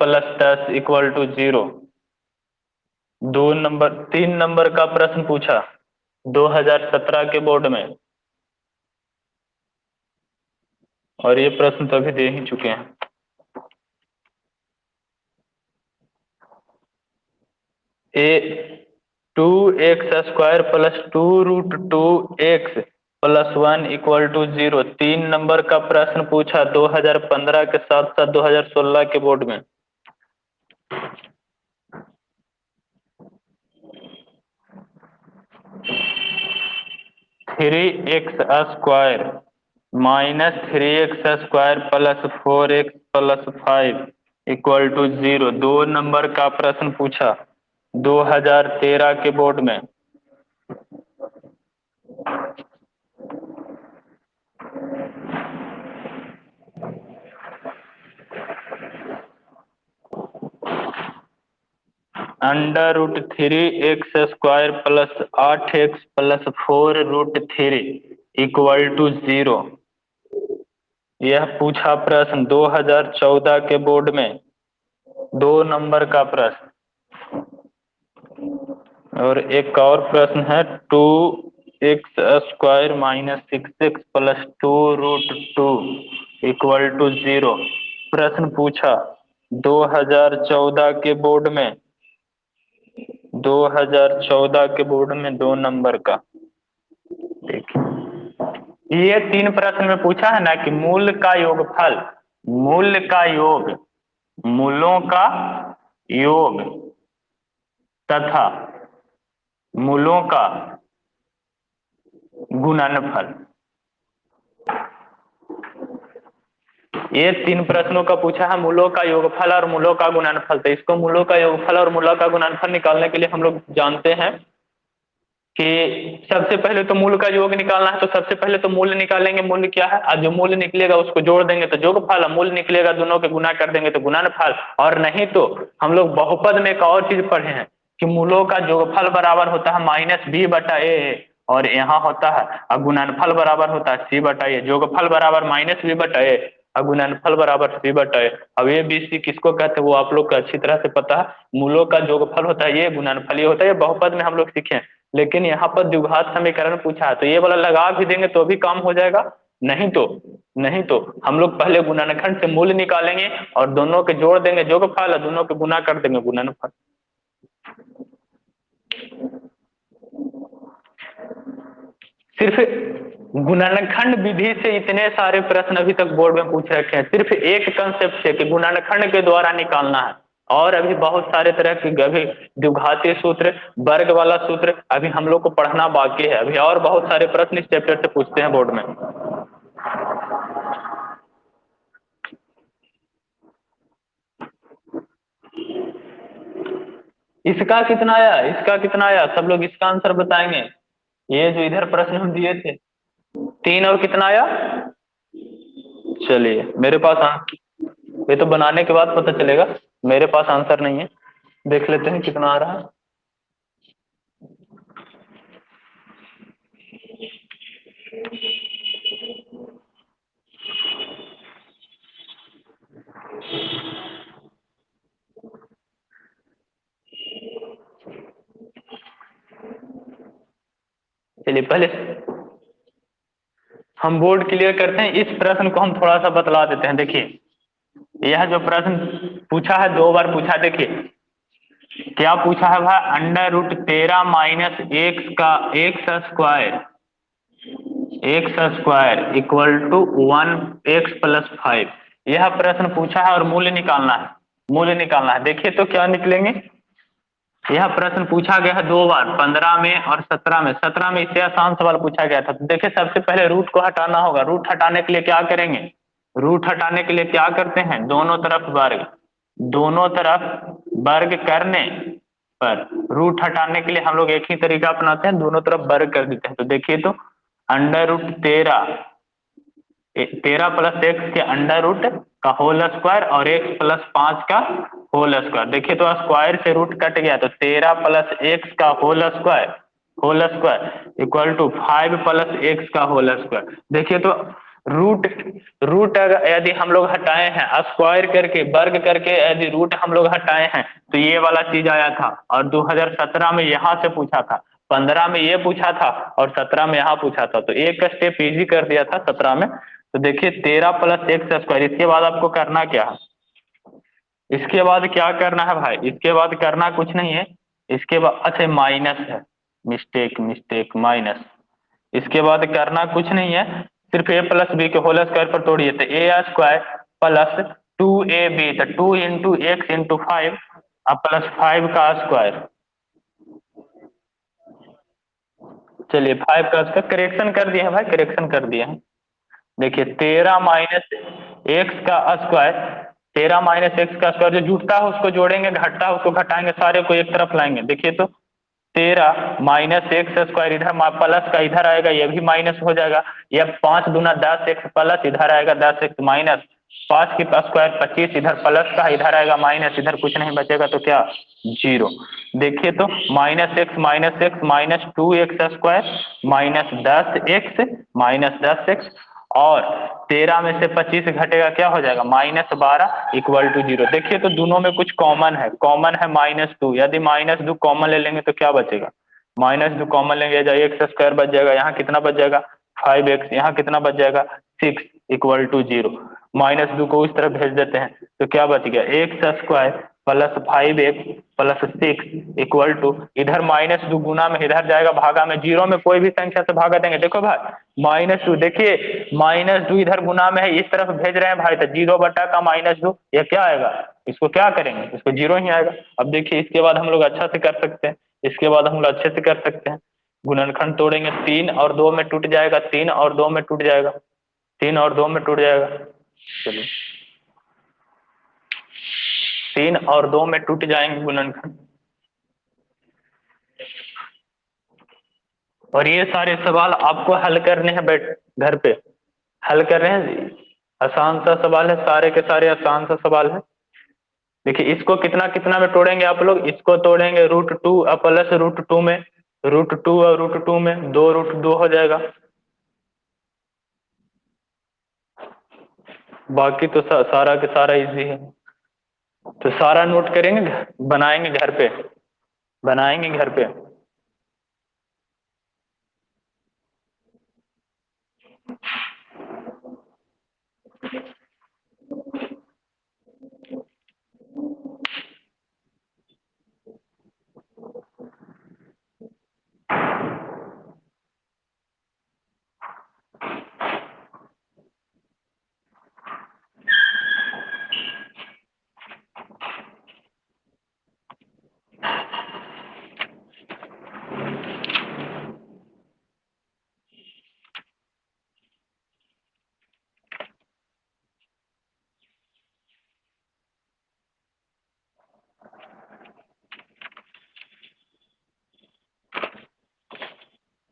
plus 10 equal to 0। 3 number का प्रश्न पूछा 2017 के बोर्ड में, और ये प्रश्न तो अभी दे ही चुके हैं। 2x² plus 2√2x plus 1 equal to 0। 3 number का प्रश्न पूछा 2015 के साथ साथ 2016 के बोर्ड में। 3x² minus 3x² plus 4x plus 5 equal to 0। 2 number का प्रश्न पूछा 2013 के बोर्ड में। √3x² plus 8x plus 4√3 equal to 0। यह पूछा प्रश्न 2014 के बोर्ड में। 2 नंबर का प्रश्न। और एक और प्रश्न है 2 x square minus 6x plus 2√2 equal to 0। प्रश्न पूछा 2014 के बोर्ड में, 2014 के बोर्ड में 2 नंबर का। देखिए ये 3 प्रश्न में पूछा है ना कि मूल का योगफल, मूल का योग, मूलों का योग तथा मूलों का गुणनफल, ये 3 प्रश्नों का पूछा है, मूलों का योगफल और मूलों का गुणनफल। तो इसको मूलों का योगफल और मूलों का गुणनफल निकालने के लिए हम लोग जानते हैं कि सबसे पहले तो मूल का योग निकालना है, तो सबसे पहले तो मूल निकालेंगे। मूल क्या है, और जो मूल निकलेगा उसको जोड़ देंगे तो जोगफल, मूल निकलेगा दोनों के गुना कर देंगे तो गुणनफल। और नहीं तो हम लोग बहुपद में एक और चीज पढ़े हैं कि मूलों का जोगफल बराबर होता है -b/a, और यहाँ होता है और गुणनफल बराबर होता है c/a। जोगफल बराबर -b/a और गुणनफल बराबर c/a। अब ए बी सी किसको कहते हैं वो आप लोग को अच्छी तरह से पता है। मूलों का जोगफल होता है ये, गुणनफल ये होता है, ये बहुपद में हम लोग सीखे। लेकिन यहाँ पर द्विघात समीकरण पूछा है तो ये वाला लगा भी देंगे तो भी काम हो जाएगा। नहीं तो हम लोग पहले गुणनखंड से मूल निकालेंगे और दोनों के जोड़ देंगे जोगफल और दोनों के गुना कर देंगे गुणनफल। सिर्फ गुणनखंड विधि से इतने सारे प्रश्न अभी तक बोर्ड में पूछ रखे हैं, सिर्फ एक कंसेप्ट है कि गुणनखंड के द्वारा निकालना है। और अभी बहुत सारे तरह के अभी द्विघातीय सूत्र, वर्ग वाला सूत्र अभी हम लोग को पढ़ना बाकी है। अभी और बहुत सारे प्रश्न इस चैप्टर से पूछते हैं बोर्ड में। इसका कितना आया, इसका कितना आया, सब लोग इसका आंसर बताएंगे। ये जो इधर प्रश्न हम दिए थे 3 और कितना आया। चलिए मेरे पास ये तो बनाने के बाद पता चलेगा, मेरे पास आंसर नहीं है। देख लेते हैं कितना आ रहा है। चलिए पहले हम बोर्ड क्लियर करते हैं, इस प्रश्न को हम थोड़ा सा बतला देते हैं। देखिए यह जो प्रश्न पूछा है 2 बार पूछा। देखिए क्या पूछा है भाई, √13 minus x square equal to 1x plus 5, यह प्रश्न पूछा है और मूल्य निकालना है, मूल्य निकालना है। देखिए तो क्या निकलेंगे। यह प्रश्न पूछा गया है 2 बार, 15 में और 17 में। 17 में इससे आसान सवाल पूछा गया था। तो देखिए सबसे पहले रूट को हटाना होगा। रूट हटाने के लिए क्या करेंगे, रूट हटाने के लिए क्या करते हैं, दोनों तरफ वर्ग, दोनों तरफ वर्ग करने पर रूट हटाने के लिए हम लोग एक ही तरीका अपनाते हैं, दोनों तरफ वर्ग कर देते हैं। तो देखिए तो √13, 13 प्लस एक्स के अंडर रूट का होल स्क्वायर और एक्स प्लस 5 का होल स्क्वायर। देखिए तो स्क्वायर से रूट कट गया तो 13 प्लस एक्स का whole square equal to 5 plus x का होल स्क्वायर। देखिए तो रूट रूट अगर यदि हम लोग हटाए हैं स्क्वायर करके वर्ग करके, यदि रूट हम लोग हटाए हैं तो ये वाला चीज आया था। और 2017 में यहाँ से पूछा था, 15 में ये पूछा था और 17 में यहाँ पूछा था। तो एक स्टेप इजी कर दिया था 17 में। तो देखिए 13 प्लस एक्स स्क्वायर, इसके बाद आपको करना क्या है, इसके बाद क्या करना है भाई, इसके बाद करना कुछ नहीं है। इसके बाद अच्छा माइनस है, मिस्टेक माइनस। इसके बाद करना कुछ नहीं है, सिर्फ ए प्लस बी के होल स्क्वायर पर तोड़िए। तो ए स्क्वायर प्लस 2ab, तो 2 इंटू एक्स इंटू 5 और प्लस 5 का स्क्वायर। चलिए 5 का स्क्वायर करेक्शन कर दिए हैं भाई, करेक्शन कर दिए हैं। देखिए 13 माइनस एक्स का स्क्वायर, 13 माइनस एक्स का स्क्वायर, जो जुटता है उसको जोड़ेंगे, घटता है उसको घटाएंगे, सारे को एक तरफ लाएंगे। देखिए तो 13 माइनस एक्स स्क्वायर, इधर प्लस का इधर आएगा, ये भी माइनस हो जाएगा। ये 5 दूना 10 एक्स प्लस, इधर आएगा 10 एक्स माइनस 5 की स्क्वायर 25, इधर प्लस का इधर आएगा माइनस, इधर कुछ नहीं बचेगा तो क्या 0। देखिए तो minus x minus 2x square minus 10x और 13 में से 25 घटेगा क्या हो जाएगा -12 इक्वल टू 0। देखिए तो दोनों में कुछ कॉमन है, कॉमन है -2, यदि -2 कॉमन ले लेंगे तो क्या बचेगा -2 कॉमन लेंगे जाए एक्स स्क्वायर बच जाएगा, यहाँ कितना बच जाएगा 5x, यहाँ कितना बच जाएगा 6 इक्वल टू 0। -2 को उस तरफ भेज देते हैं तो क्या बच गया x square plus 5x plus 6 equal to, इधर -2 गुना में इधर जाएगा भागा में, 0 में कोई भी संख्या से भागा देंगे। देखो भाई -2 देखिए, -2 इधर गुना में है, इस तरफ भेज रहे हैं भाई, तो 0 बटा का -2 ये क्या आएगा, इसको क्या करेंगे, इसको 0 ही आएगा। अब देखिए इसके बाद हम लोग अच्छा से कर सकते हैं, इसके बाद हम लोग अच्छे से कर सकते हैं, गुणनखंड तोड़ेंगे, 3 और 2 में टूट जाएगा, 3 और 2 में टूट जाएगा, 3 और 2 में टूट जाएगा, चलिए 3 और 2 में टूट जाएंगे गुणनखंड। और ये सारे सवाल आपको हल करने हैं, बैठ घर पे हल कर रहे हैं, आसान सा सवाल है, सारे के सारे आसान सा सवाल है। देखिए इसको कितना कितना में तोड़ेंगे आप लोग, इसको तोड़ेंगे √2 प्लस √2 में, √2 और √2 में 2√2 हो जाएगा। बाकी तो सारा के सारा इजी है, तो सारा नोट करेंगे, बनाएंगे घर पे, बनाएंगे घर पे।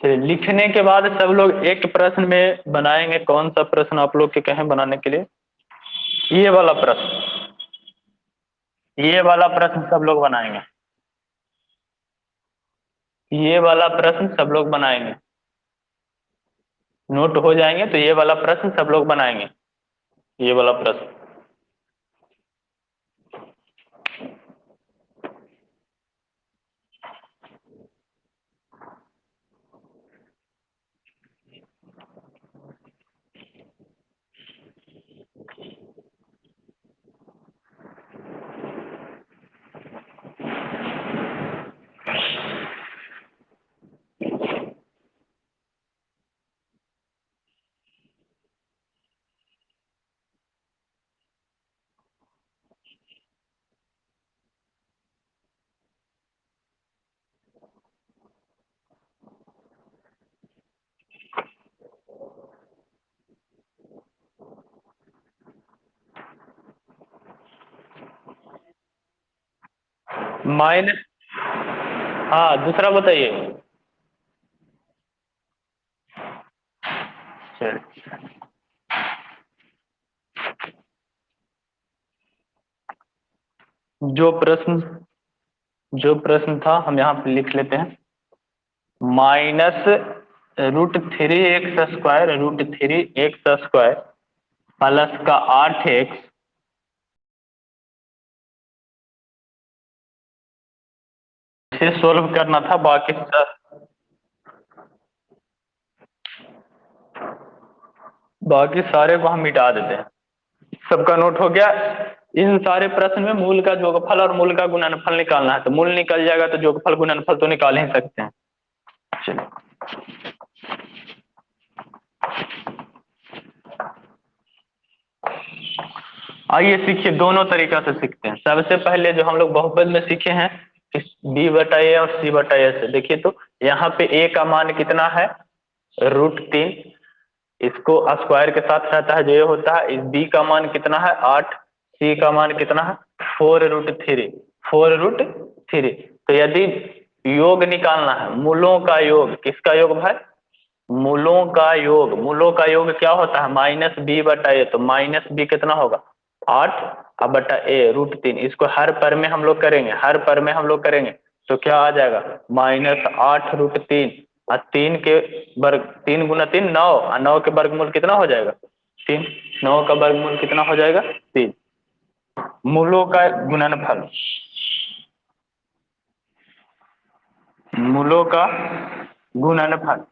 चलिए लिखने के बाद सब लोग एक प्रश्न में बनाएंगे, कौन सा प्रश्न आप लोग के कहें बनाने के लिए, ये वाला प्रश्न, ये वाला प्रश्न सब लोग बनाएंगे, ये वाला प्रश्न सब लोग बनाएंगे, नोट हो जाएंगे तो ये वाला प्रश्न सब लोग बनाएंगे, ये वाला प्रश्न। माइनस, हाँ दूसरा बताइए। चलिए जो प्रश्न, जो प्रश्न था हम यहाँ पे लिख लेते हैं, -√3x² √3x² प्लस का 8x से सोल्व करना था, बाकी सारे को हम मिटा देते हैं। सबका नोट हो गया। इन सारे प्रश्न में मूल का जोगफल और मूल का गुणनफल निकालना है, तो मूल निकल जाएगा तो जोगफल गुणनफल तो निकाल ही सकते हैं। चलिए आइए सीखिए, दोनों तरीका से सीखते हैं। सबसे पहले जो हम लोग बहुपद में सीखे हैं b/a और c/a से, देखिए तो यहाँ पे a का मान कितना है √3, इसको स्क्वायर के साथ रहता है जो ये होता है। इस b का मान कितना है 8, c का मान कितना है 4√3, 4√3। तो यदि योग निकालना है, मूलों का योग, किसका योग भाई, मूलों का योग, मूलों का योग क्या होता है -b/a, तो -b कितना होगा 8 अब बटा a √3, इसको हर पर में हम लोग करेंगे, हर पर में हम लोग करेंगे तो क्या आ जाएगा -8√3, और 3 के वर्ग, 3 गुना 3 9, और 9 के वर्गमूल कितना हो जाएगा 3, 9 का वर्गमूल कितना हो जाएगा 3। मूलों का गुणनफल, मूलों का गुणनफल।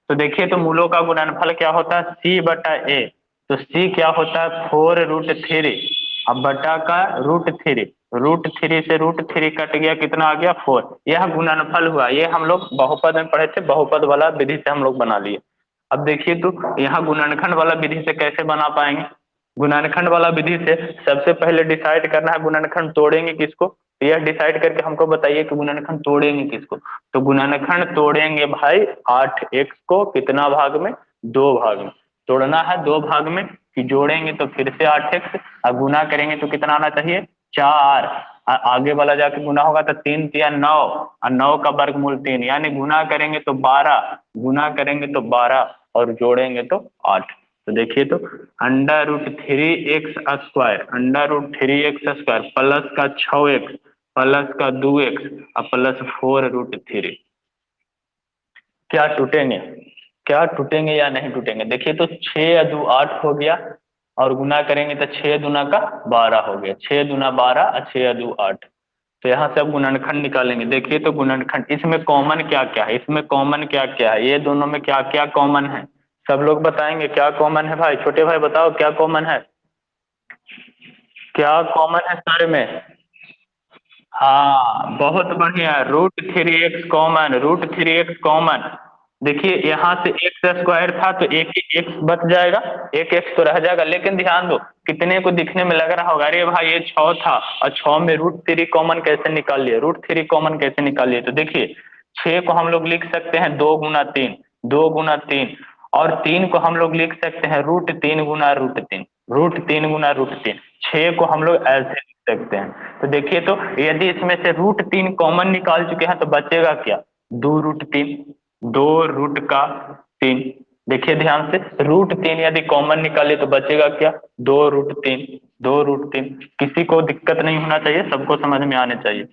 तो देखिए, तो मूलों का गुणनफल क्या होता है, C/A। तो C क्या होता है, 4√3। अब बटा का √3, √3 से √3 कट गया, कितना आ गया, 4। यह गुणनफल हुआ। ये हम लोग बहुपद में पढ़े थे, बहुपद वाला विधि से हम लोग बना लिए। अब देखिए, तो यहाँ गुणनखंड वाला विधि से कैसे बना पाएंगे। गुणनखंड वाला विधि से सबसे पहले डिसाइड करना है गुणनखंड तोड़ेंगे किसको। यह डिसाइड करके हमको बताइए कि गुणनखंड तोड़ेंगे किसको। तो गुणनखंड तोड़ेंगे भाई 8x को कितना भाग में, 2 भाग में। तोड़ना है 2 भाग में, कि जोड़ेंगे तो फिर से 8x, और गुना करेंगे तो कितना आना चाहिए, 4। आगे वाला जाके गुना होगा तो 3×3 = 9, और 9 का वर्गमूल 3, यानी गुना करेंगे तो 12, गुना करेंगे तो 12, और जोड़ेंगे तो 8। तो देखिए, तो √3x², √3x² प्लस का 6x प्लस का 2x और प्लस 4√3, क्या टूटेंगे, क्या टूटेंगे या नहीं टूटेंगे। देखिए, तो 6×2 = 8 हो गया, और गुना करेंगे तो 6×2 = 12 हो गया, 6×2 = 12 और 6×2 = 8। तो यहाँ से अब गुणनखंड निकालेंगे। देखिए, तो गुणनखंड, इसमें कॉमन क्या क्या है, इसमें कॉमन क्या क्या है, ये दोनों में क्या क्या कॉमन है, सब लोग बताएंगे क्या कॉमन है। भाई छोटे भाई बताओ क्या कॉमन है, क्या कॉमन है सारे में। हाँ बहुत बढ़िया, √3x कॉमन, √3x कॉमन। देखिए, यहाँ से x² था तो एक ही x बच जाएगा, एक x तो रह जाएगा। लेकिन ध्यान दो, कितने को दिखने में लग रहा होगा, अरे भाई ये 6 था, और 6 में √3 कॉमन कैसे निकाल लिए, √3 कॉमन कैसे निकाल लिए। तो देखिए, 6 को हम लोग लिख सकते हैं 2×3, 2×3, और 3 को हम लोग लिख सकते हैं √3 × √3, 6 को हम लोग ऐसे लिख सकते हैं। तो देखिए, तो यदि इसमें से √3 कॉमन निकाल चुके हैं तो बचेगा क्या, 2√3, 2√3। देखिए ध्यान से, √3 यदि कॉमन निकाले तो बचेगा क्या, 2√3, 2√3। किसी को दिक्कत नहीं होना चाहिए, सबको समझ में आने चाहिए।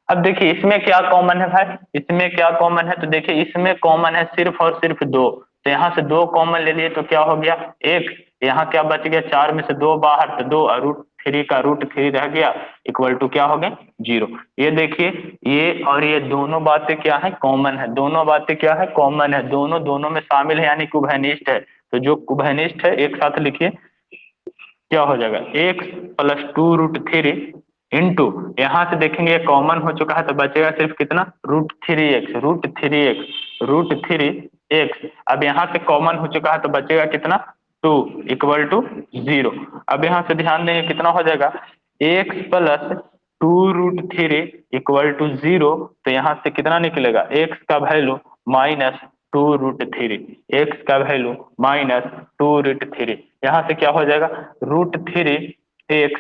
अब देखिए, इसमें क्या कॉमन है भाई, इसमें क्या कॉमन है। तो देखिए, इसमें कॉमन है सिर्फ और सिर्फ 2। तो यहाँ से 2 कॉमन ले लिए तो क्या हो गया, 1। यहाँ क्या बच गया, 4 में से 2 बाहर, तो 2, और √3 का √3 रह गया, इक्वल टू क्या हो गया, 0। ये देखिए, ये और ये दोनों बातें क्या है, कॉमन है। दोनों बातें क्या है, कॉमन है, दोनों दोनों में शामिल है, यानी कुभनिष्ठ है। तो जो कुभनिष्ठ है एक साथ लिखिए, क्या हो जाएगा, x + 2√3 इंटू, यहाँ से देखेंगे ये कॉमन हो चुका है तो बचेगा सिर्फ कितना, √3x, √3x। अब यहाँ से कॉमन हो चुका है तो बचेगा कितना, 2 इक्वल टू 0। अब यहाँ से ध्यान देंगे कितना हो जाएगा, x + 2√3 इक्वल टू 0। तो यहाँ से कितना निकलेगा, x का वैल्यू -2√3, x का वैल्यू -2√3। यहाँ से क्या हो जाएगा, √3x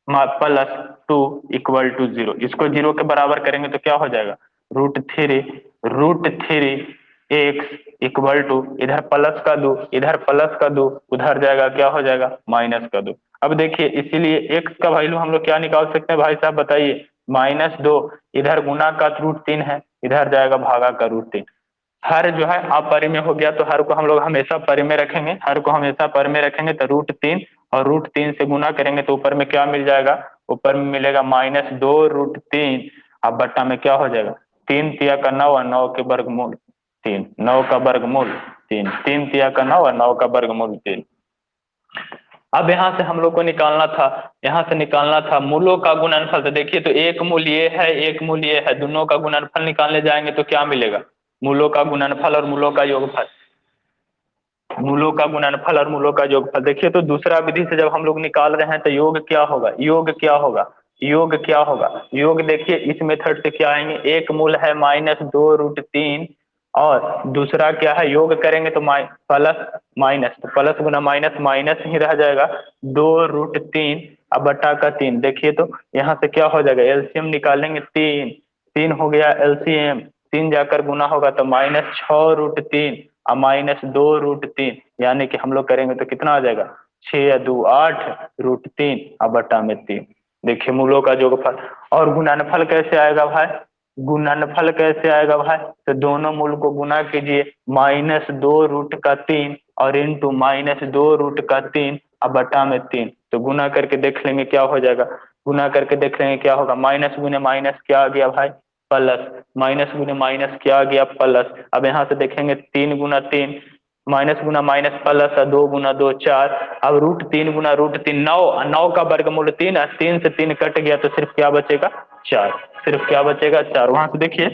+2 इक्वल टू 0। इसको 0 के बराबर करेंगे तो क्या हो जाएगा, √3 x इक्वल टू, इधर प्लस का 2, इधर प्लस का 2, उधर जाएगा क्या हो जाएगा, -का 2। अब देखिए, इसीलिए x का वैल्यू हम लोग क्या निकाल सकते हैं भाई साहब बताइए, -2, इधर गुना का √3 है, इधर जाएगा भागा का √3। हर जो है अपरिमेय हो गया, तो हर को हम लोग हमेशा परिमेय रखेंगे, हर को हमेशा परिमेय रखेंगे। तो √3, और √3 से गुना करेंगे तो ऊपर में क्या मिल जाएगा, ऊपर में मिलेगा -2√3। अब बट्टा में क्या हो जाएगा, 3×3 = 9, और 9 के वर्गमूल 3, 9 का वर्गमूल 3, 3×3 = 9 और 9 का वर्गमूल 3। अब यहाँ से हम लोग को निकालना था, यहाँ से निकालना था मूलों का गुणनफल। तो देखिए, तो एक मूल ये है, एक मूल ये है, दोनों का गुणनफल निकालने जाएंगे तो क्या मिलेगा, मूलों का गुणनफल और मूलों का योगफल, मूलों का गुणनफल और मूलों का योगफल। देखिए, तो दूसरा विधि से जब हम लोग निकाल रहे हैं तो योग क्या होगा, योग क्या होगा, योग क्या होगा, योग देखिए इस मेथड से क्या आएंगे, एक मूल है -2√3, और दूसरा क्या है, योग करेंगे तो प्लस माइनस, तो प्लस गुना माइनस माइनस ही रह जाएगा, 2√3 अब बटा का 3। देखिए, तो यहाँ से क्या हो जाएगा, एलसीएम निकालेंगे, 3, 3 हो गया एलसीएम, 3 जाकर गुना होगा तो -6√3 और -2√3, यानी कि हम लोग करेंगे तो कितना आ जाएगा, 6×2 = 8 √3 और बटा में 3। देखिए, मूलों का योगफल। और गुणनफल कैसे आएगा भाई, गुणनफल कैसे आएगा भाई, तो दोनों मूल को गुना कीजिए, -2√3 और इंटू -2√3 और बटा में 3। तो गुना करके देख लेंगे क्या हो जाएगा, गुना करके देख लेंगे क्या होगा, माइनस गुने माइनस क्या आ गया भाई, प्लस, माइनस गुना माइनस क्या आ गया प्लस। अब यहाँ से देखेंगे 3 गुना 3, माइनस गुना माइनस प्लस, 2 गुना 2 4। अब √3 गुना √3 9, 9 का वर्गमूल 3, 3 से 3 कट गया तो सिर्फ क्या बचेगा 4, सिर्फ क्या बचेगा 4। वहां से देखिए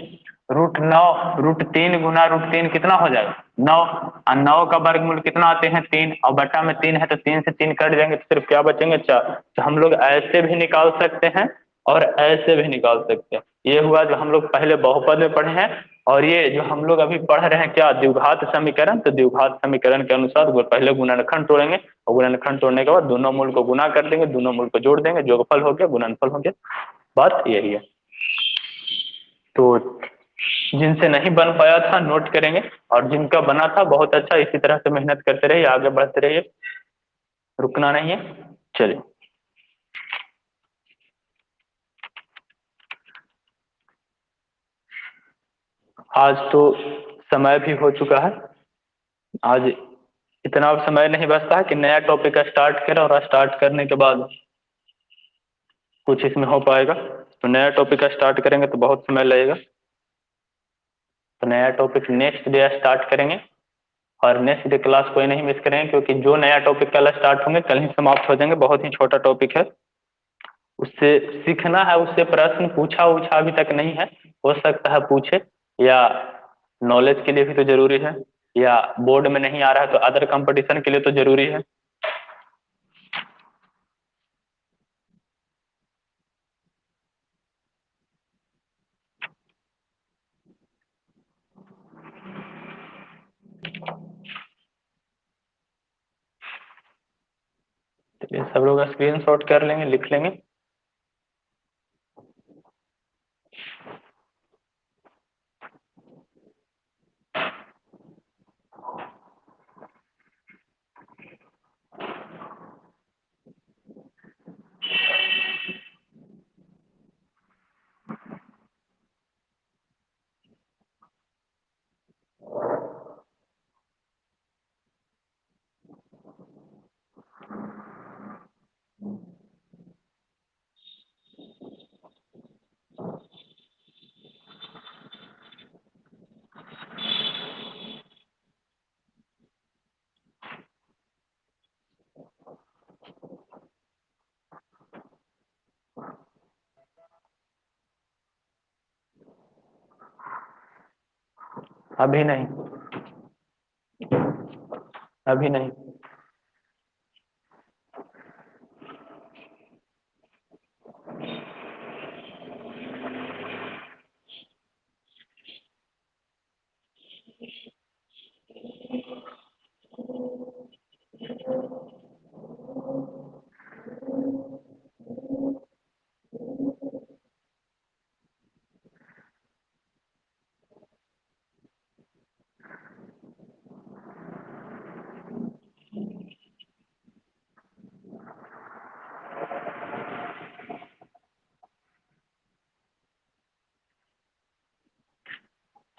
√9, √3 गुना √3 कितना हो जाएगा 9, और 9 का वर्गमूल कितना आते हैं 3, और बटा में 3 है तो 3 से 3 कट जाएंगे तो सिर्फ क्या बचेंगे 4। तो हम लोग ऐसे भी निकाल सकते हैं और ऐसे भी निकाल सकते हैं। ये हुआ जो हम लोग पहले बहुपद में पढ़े हैं। और ये जो हम लोग अभी पढ़ रहे हैं क्या द्विघात समीकरण, तो द्विघात समीकरण के अनुसार पहले गुणनखंड तोड़ेंगे और गुणनखंड तोड़ने के बाद दोनों मूल को गुना कर देंगे, दोनों मूल को जोड़ देंगे, जोगफल हो गया गुणनफल हो गया। बात यही है। तो जिनसे नहीं बन पाया था नोट करेंगे, और जिनका बना था बहुत अच्छा, इसी तरह से मेहनत करते रहिए, आगे बढ़ते रहिए, रुकना नहीं है। चलिए आज तो समय भी हो चुका है, आज इतना समय नहीं बचता है कि नया टॉपिक स्टार्ट करें और स्टार्ट करने के बाद कुछ इसमें हो पाएगा। तो नया टॉपिक स्टार्ट करेंगे तो बहुत समय लगेगा। तो नया टॉपिक नेक्स्ट डे स्टार्ट करेंगे, और नेक्स्ट डे क्लास कोई नहीं मिस करेंगे, क्योंकि जो नया टॉपिक कल स्टार्ट होंगे कल ही समाप्त हो जाएंगे। बहुत ही छोटा टॉपिक है, उससे सीखना है, उससे प्रश्न पूछा उछा अभी तक नहीं है, हो सकता है पूछे, या नॉलेज के लिए भी तो जरूरी है, या बोर्ड में नहीं आ रहा है तो अदर कंपटीशन के लिए तो जरूरी है। चलिए सब लोग स्क्रीन शॉट कर लेंगे, लिख लेंगे। अभी नहीं, अभी नहीं।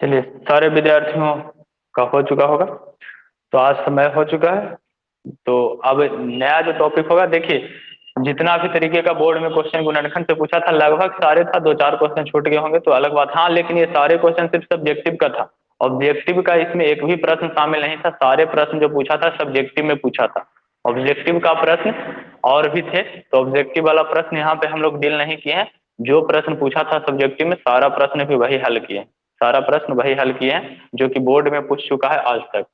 चलिए सारे विद्यार्थियों का हो चुका होगा, तो आज समय हो चुका है। तो अब नया जो टॉपिक होगा, देखिए जितना भी तरीके का बोर्ड में क्वेश्चन गुणनखंड से पूछा था लगभग सारे था, दो चार क्वेश्चन छूट गए होंगे तो अलग बात। हाँ लेकिन ये सारे क्वेश्चन सिर्फ सब्जेक्टिव का था, ऑब्जेक्टिव का इसमें एक भी प्रश्न शामिल नहीं था। सारे प्रश्न जो पूछा था सब्जेक्टिव में पूछा था, ऑब्जेक्टिव का प्रश्न और भी थे, तो ऑब्जेक्टिव वाला प्रश्न यहाँ पे हम लोग डील नहीं किए हैं। जो प्रश्न पूछा था सब्जेक्टिव में सारा प्रश्न भी वही हल किए, सारा प्रश्न वही हल किए हैं जो कि बोर्ड में पूछ चुका है आज तक।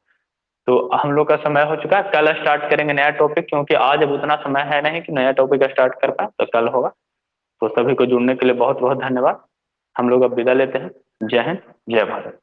तो हम लोग का समय हो चुका है, कल स्टार्ट करेंगे नया टॉपिक, क्योंकि आज अब उतना समय है नहीं कि नया टॉपिक स्टार्ट कर पाए, तो कल होगा। तो सभी को जुड़ने के लिए बहुत बहुत धन्यवाद। हम लोग अब विदा लेते हैं। जय हिंद, जय भारत।